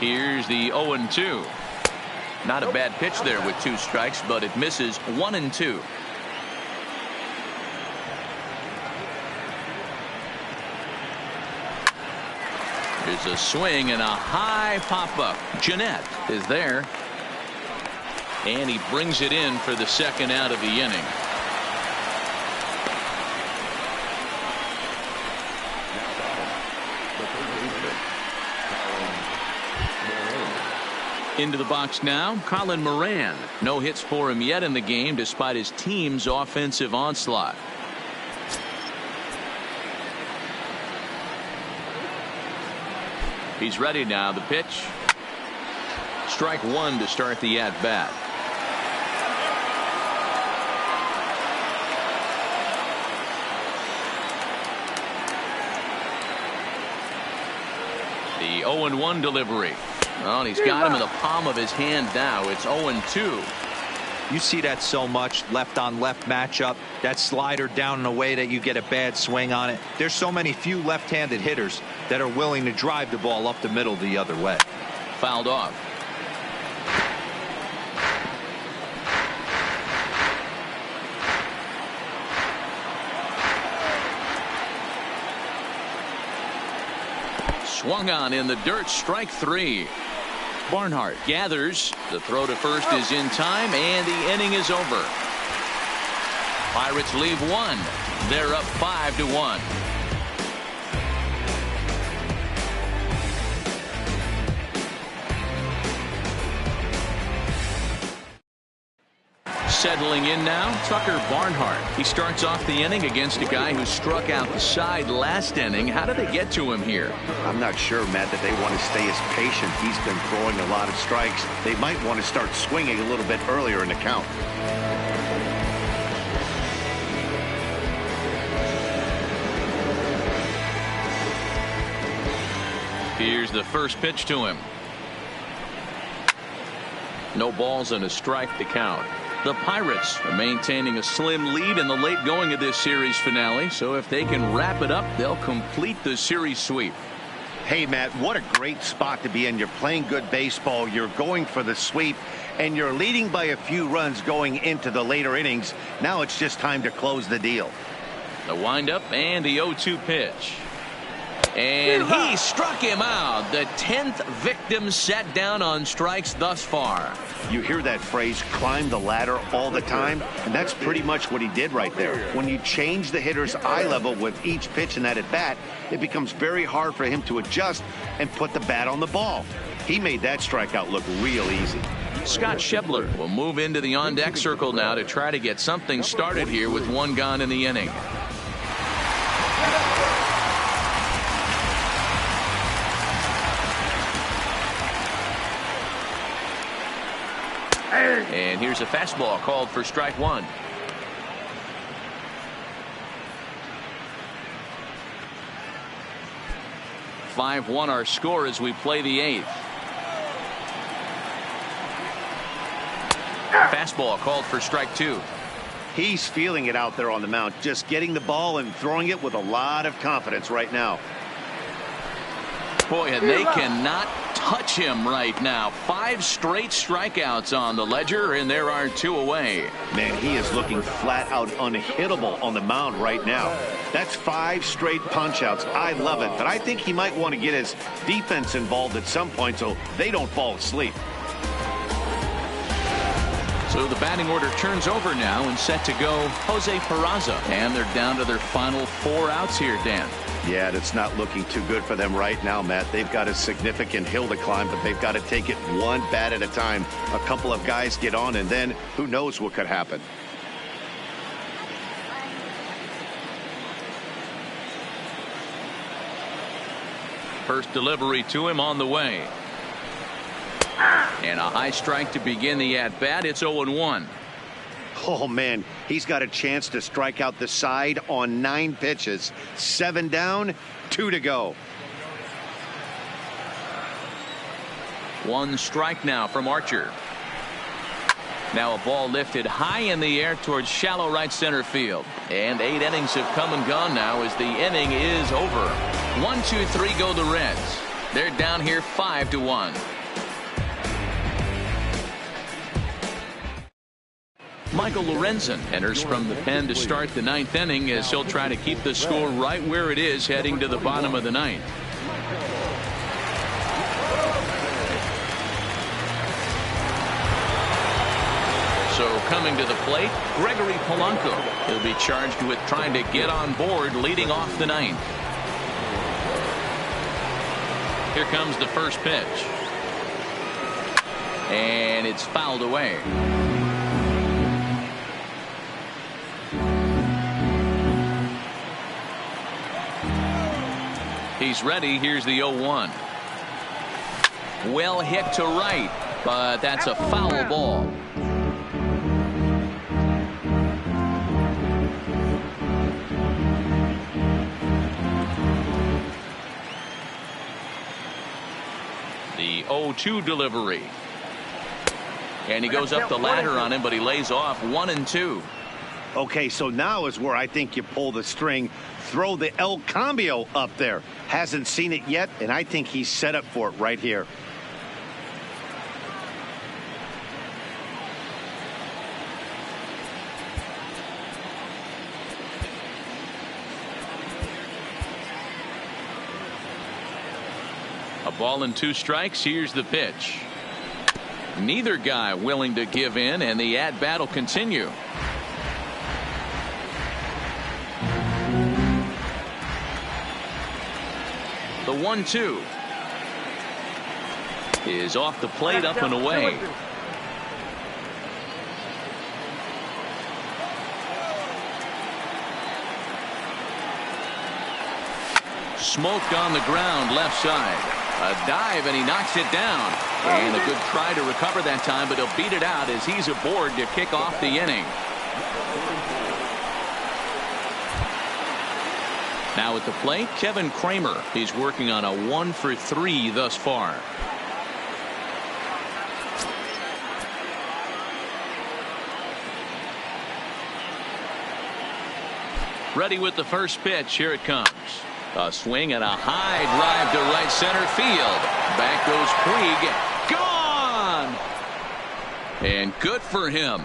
Here's the 0-2. Not a bad pitch there with 2 strikes, but it misses. 1-2. Here's a swing and a high pop-up. Jeanette is there. And he brings it in for the second out of the inning. Into the box now, Colin Moran. No hits for him yet in the game despite his team's offensive onslaught. He's ready now. The pitch. Strike one to start the at-bat. The 0-1 delivery. Well, he's got him in the palm of his hand now. It's 0-2. You see that so much, left on left matchup, that slider down in a way that you get a bad swing on it. There's so many few left-handed hitters that are willing to drive the ball up the middle the other way. Fouled off. Swung on in the dirt. Strike three. Barnhart gathers. The throw to first is in time, and the inning is over. Pirates leave one. They're up 5-1. Settling in now, Tucker Barnhart. He starts off the inning against a guy who struck out the side last inning. How did they get to him here? I'm not sure, Matt, that they want to stay as patient. He's been throwing a lot of strikes. They might want to start swinging a little bit earlier in the count. Here's the first pitch to him. No balls and a strike to count. The Pirates are maintaining a slim lead in the late going of this series finale, so if they can wrap it up, they'll complete the series sweep. Hey, Matt, what a great spot to be in. You're playing good baseball, you're going for the sweep, and you're leading by a few runs going into the later innings. Now it's just time to close the deal. The windup and the 0-2 pitch. And he struck him out. The 10th victim set down on strikes thus far. You hear that phrase, climb the ladder, all the time, and that's pretty much what he did right there. When you change the hitter's eye level with each pitch in that at bat, it becomes very hard for him to adjust and put the bat on the ball. He made that strikeout look real easy. Scott Schebler will move into the on-deck circle now to try to get something started here with one gone in the inning. And here's a fastball called for strike one. (5-1) our score as we play the eighth. Fastball called for strike two. He's feeling it out there on the mound, just getting the ball and throwing it with a lot of confidence right now. Boy, and they cannot touch him right now. 5 straight strikeouts on the ledger, and there are 2 away. Man, he is looking flat out unhittable on the mound right now. That's 5 straight punch-outs. I love it, but I think he might want to get his defense involved at some point so they don't fall asleep. So the batting order turns over now and set to go Jose Peraza. And they're down to their final 4 outs here, Dan. Yeah, it's not looking too good for them right now, Matt. They've got a significant hill to climb, but they've got to take it one bat at a time. A couple of guys get on, and then who knows what could happen. First delivery to him on the way. And a high strike to begin the at-bat. It's 0-1. Oh, man, he's got a chance to strike out the side on 9 pitches. 7 down, 2 to go. 1 strike now from Archer. Now a ball lifted high in the air towards shallow right center field. And 8 innings have come and gone now as the inning is over. 1, 2, 3 go the Reds. They're down here 5-1. Michael Lorenzen enters from the pen to start the 9th inning as he'll try to keep the score right where it is heading to the bottom of the 9th. coming to the plate, Gregory Polanco. He'll be charged with trying to get on board leading off the ninth. Here comes the first pitch. And it's fouled away. He's ready. Here's the 0-1. Well hit to right, but that's a foul ball. The 0-2 delivery. And he goes up the ladder on him, but he lays off 1-2. Okay, so now is where I think you pull the string. Throw the El Cambio up there. Hasn't seen it yet, and I think he's set up for it right here. A ball and 2 strikes. Here's the pitch. Neither guy willing to give in, and the at-bat will continue. The 1-2 is off the plate, up and away. Smoked on the ground left side. A dive, and he knocks it down. And a good try to recover that time, but he'll beat it out as he's aboard to kick off the inning. Now at the plate, Kevin Kramer. He's working on a 1-for-3 thus far. Ready with the first pitch. Here it comes. A swing and a high drive to right center field. Back goes Puig. Gone! And good for him.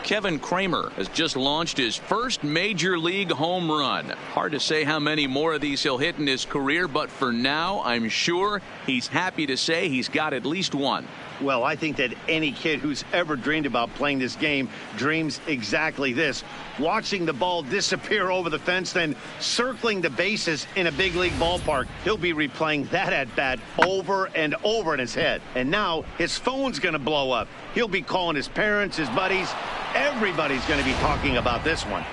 Kevin Kramer has just launched his first major league home run. Hard to say how many more of these he'll hit in his career, but for now, I'm sure he's happy to say he's got at least one. Well, I think that any kid who's ever dreamed about playing this game dreams exactly this. Watching the ball disappear over the fence, then circling the bases in a big league ballpark. He'll be replaying that at-bat over and over in his head. And now his phone's going to blow up. He'll be calling his parents, his buddies. Everybody's going to be talking about this one.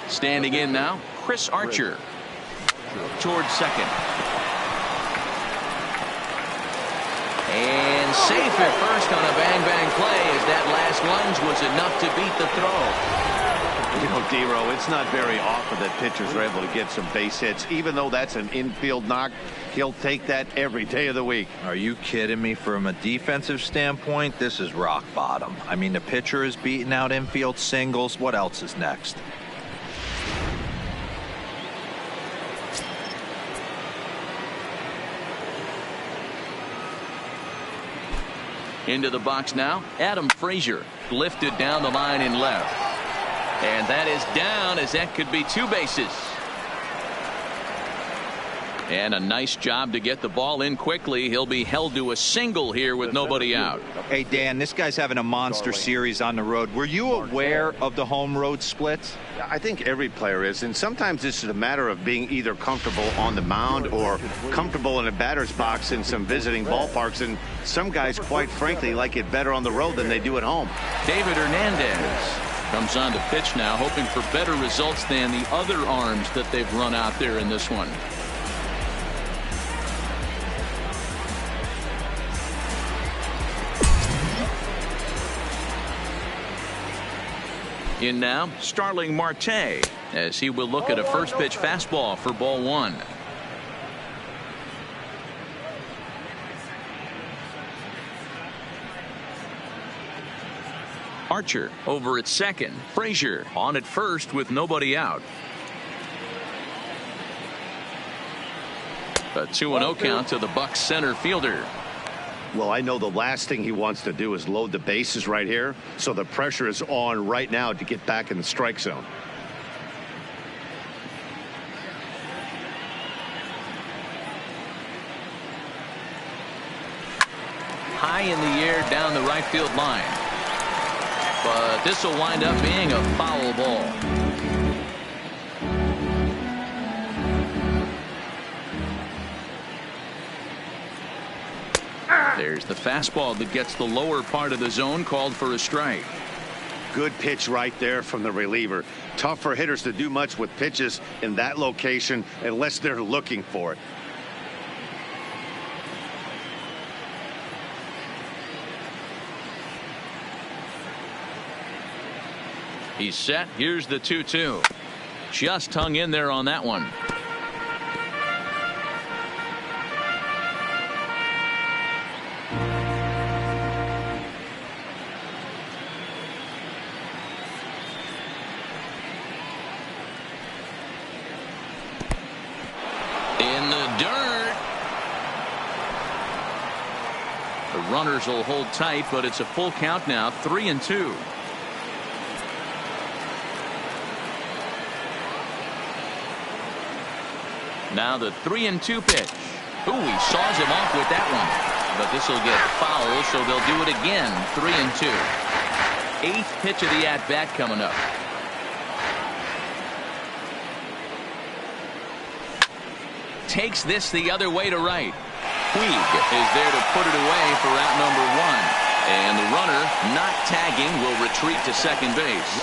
Standing in now, Chris Archer. Towards second. And safe at first on a bang-bang play as that last lunge was enough to beat the throw. You know, D-Row, it's not very often that pitchers are able to get some base hits. Even though that's an infield knock, he'll take that every day of the week. Are you kidding me? From a defensive standpoint, this is rock bottom. I mean, the pitcher is beating out infield singles. What else is next? Into the box now, Adam Frazier lifted down the line in left. And that is down, as that could be 2 bases. And a nice job to get the ball in quickly. He'll be held to a single here with nobody out. Hey, Dan, this guy's having a monster series on the road. Were you aware of the home road splits? I think every player is, and sometimes this is a matter of being either comfortable on the mound or comfortable in a batter's box in some visiting ballparks, and some guys, quite frankly, like it better on the road than they do at home. David Hernandez comes on to pitch now, hoping for better results than the other arms that they've run out there in this one. In now, Starling Marte, as he will look at a first pitch fastball for ball 1. Archer over at second. Frazier on at first with nobody out. A 2-0 count to the Bucs center fielder. Well, I know the last thing he wants to do is load the bases right here, so the pressure is on right now to get back in the strike zone. High in the air down the right field line. But this will wind up being a foul ball. There's the fastball that gets the lower part of the zone, called for a strike. Good pitch right there from the reliever. Tough for hitters to do much with pitches in that location unless they're looking for it. He's set. Here's the 2-2. Just hung in there on that one. In the dirt. The runners will hold tight, but it's a full count now. 3-2. Now the 3-2 pitch. Ooh, he saws him off with that one. But this will get foul, so they'll do it again. 3-2. 8th pitch of the at-bat coming up. Takes this the other way to right. Puig is there to put it away for out number 1. And the runner, not tagging, will retreat to second base.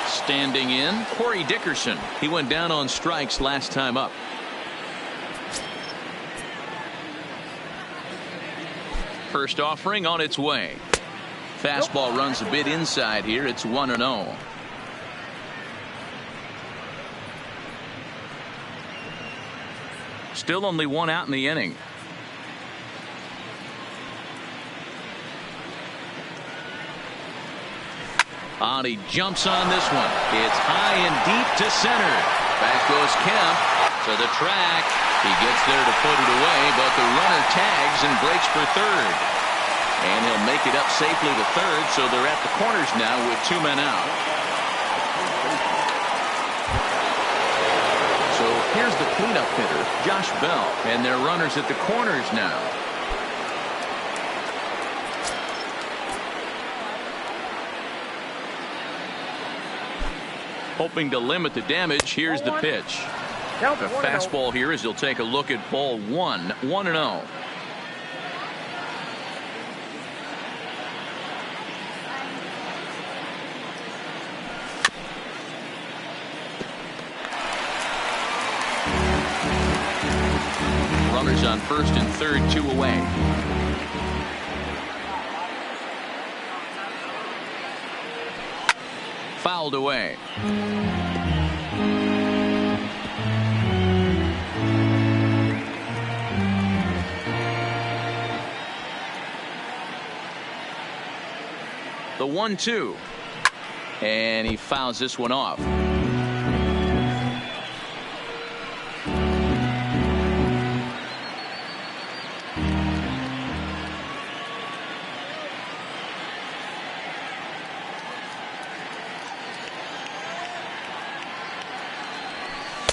Standing in, Corey Dickerson. He went down on strikes last time up. First offering on its way. Fastball runs a bit inside here. It's 1-0. Still only one out in the inning. He jumps on this one. It's high and deep to center. Back goes Kemp to the track. He gets there to put it away, but the runner tags and breaks for third. And he'll make it up safely to third, so they're at the corners now with 2 men out. So here's the cleanup hitter, Josh Bell, and their runners at the corners now. Hoping to limit the damage. Here's the pitch. The fastball here as he'll take a look at ball 1. 1-0. Runners on first and third, 2 away. Fouled away. The 1-2. And he fouls this one off.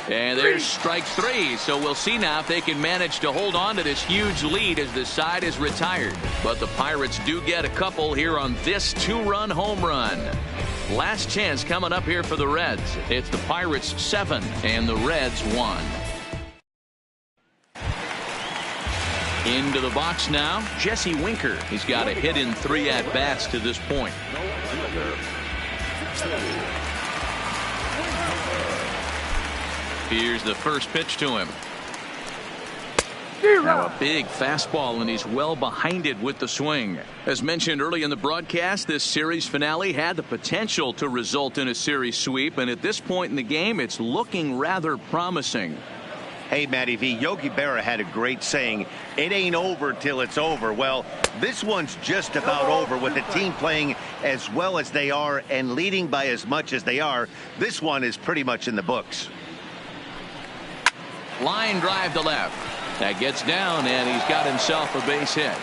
And there's strike 3, so we'll see now if they can manage to hold on to this huge lead as the side is retired. But the Pirates do get a couple here on this 2-run home run. Last chance coming up here for the Reds. It's the Pirates 7 and the Reds 1. Into the box now, Jesse Winker. He's got a hit in 3 at-bats to this point. Here's the first pitch to him. Now a big fastball, and he's well behind it with the swing. As mentioned early in the broadcast, this series finale had the potential to result in a series sweep, and at this point in the game, it's looking rather promising. Hey, Matty V, Yogi Berra had a great saying, it ain't over till it's over. Well, this one's just about over with the team playing as well as they are and leading by as much as they are. This one is pretty much in the books. Line drive to left. That gets down, and he's got himself a base hit.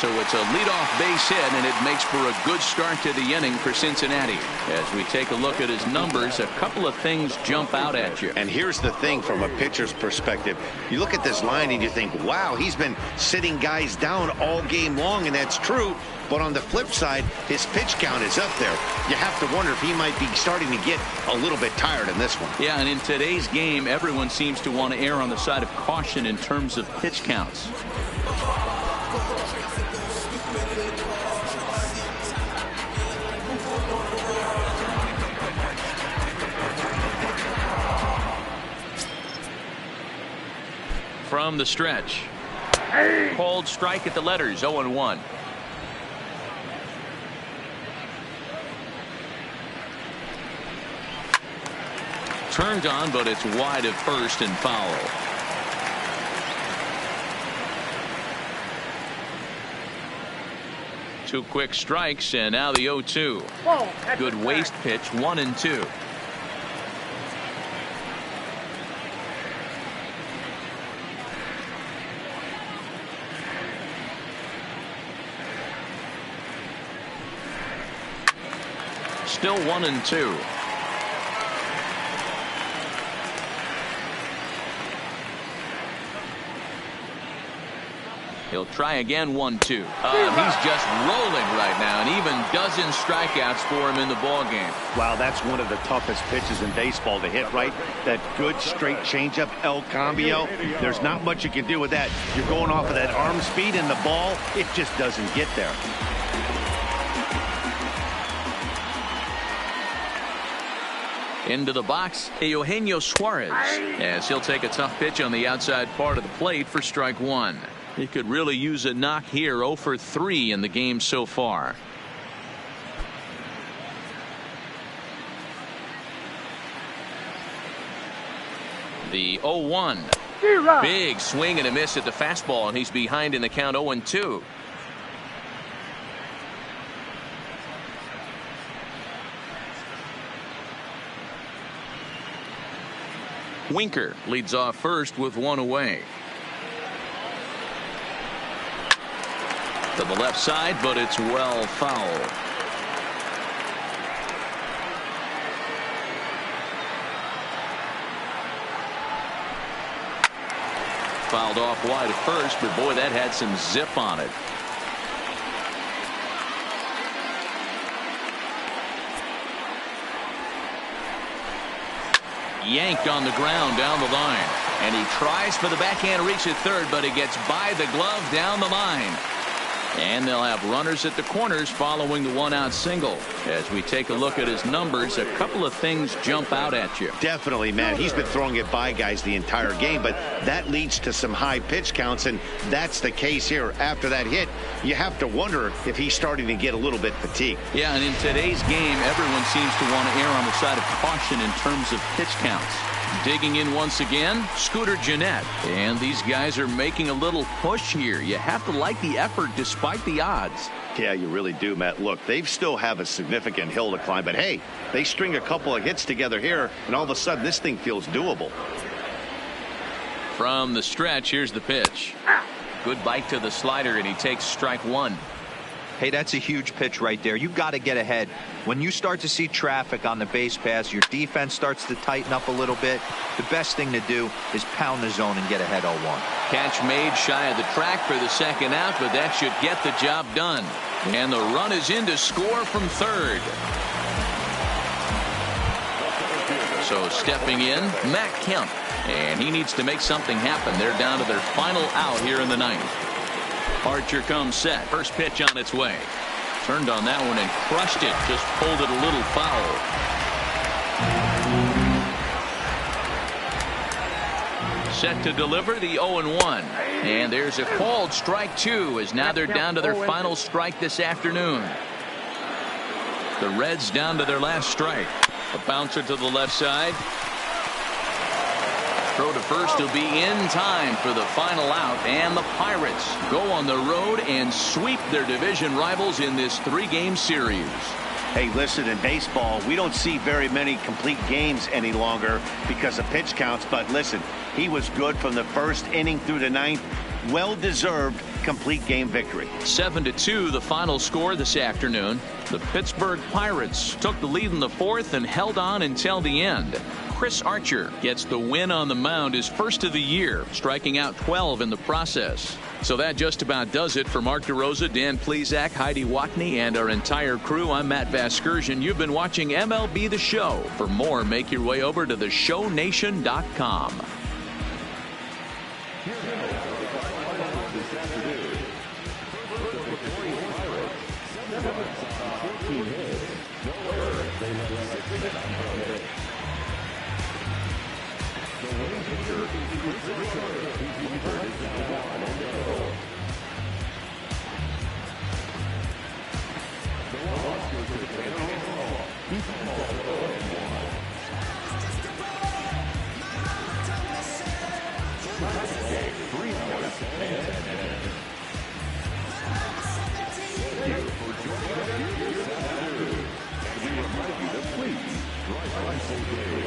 So it's a leadoff base hit, and it makes for a good start to the inning for Cincinnati. As we take a look at his numbers, a couple of things jump out at you. And here's the thing from a pitcher's perspective. You look at this line and you think, wow, he's been sitting guys down all game long, and that's true. But on the flip side, his pitch count is up there. You have to wonder if he might be starting to get a little bit tired in this one. Yeah, and in today's game, everyone seems to want to err on the side of caution in terms of pitch counts. From the stretch. Cold strike at the letters, 0-1. Turned on, but it's wide of first and foul. Two quick strikes, and now the 0-2. Good waste pitch, 1-2. Still 1-2. He'll try again, 1-2. He's just rolling right now, and even dozens strikeouts for him in the ball game. Wow, that's one of the toughest pitches in baseball to hit, right? That good straight changeup, El Cambio. There's not much you can do with that. You're going off of that arm speed, and the ball, it just doesn't get there. Into the box, Eugenio Suarez, as he'll take a tough pitch on the outside part of the plate for strike one. He could really use a knock here. 0 for 3 in the game so far. The 0-1. Big swing and a miss at the fastball, and he's behind in the count, 0-2. Winker leads off first with one away. To the left side, but it's well foul. Fouled off wide at first, but boy, that had some zip on it. Yanked on the ground down the line, and he tries for the backhand reach at third, but it gets by the glove down the line. And they'll have runners at the corners following the one-out single. As we take a look at his numbers, a couple of things jump out at you. Definitely, man. He's been throwing it by guys the entire game, but that leads to some high pitch counts, and that's the case here. After that hit, you have to wonder if he's starting to get a little bit fatigued. Yeah, and in today's game, everyone seems to want to err on the side of caution in terms of pitch counts. Digging in once again, Scooter Gennett. And these guys are making a little push here. You have to like the effort despite the odds. Yeah, you really do, Matt. Look, they still have a significant hill to climb, but hey, they string a couple of hits together here, and all of a sudden this thing feels doable. From the stretch, here's the pitch. Good bite to the slider, and he takes strike one. Hey, that's a huge pitch right there. You got to get ahead. When you start to see traffic on the base pass, your defense starts to tighten up a little bit. The best thing to do is pound the zone and get ahead 0-1. Catch made shy of the track for the second out, but that should get the job done. And the run is in to score from third. So stepping in, Matt Kemp. And he needs to make something happen. They're down to their final out here in the ninth. Archer comes set. First pitch on its way. Turned on that one and crushed it. Just pulled it a little foul. Set to deliver the 0-1. And there's a called strike two, as now they're down to their final strike this afternoon. The Reds down to their last strike. A bouncer to the left side. Throw to first will be in time for the final out, and the Pirates go on the road and sweep their division rivals in this 3-game series. Hey, listen, in baseball, we don't see very many complete games any longer because of pitch counts. But listen, he was good from the first inning through the ninth. Well-deserved complete game victory. 7-2 the final score this afternoon. The Pittsburgh Pirates took the lead in the fourth and held on until the end. Chris Archer gets the win on the mound, his first of the year, striking out 12 in the process. So that just about does it for Mark DeRosa, Dan Plesac, Heidi Watney, and our entire crew. I'm Matt Vasgersian. You've been watching MLB The Show. For more, make your way over to theshownation.com. We remind you to please drive on safely.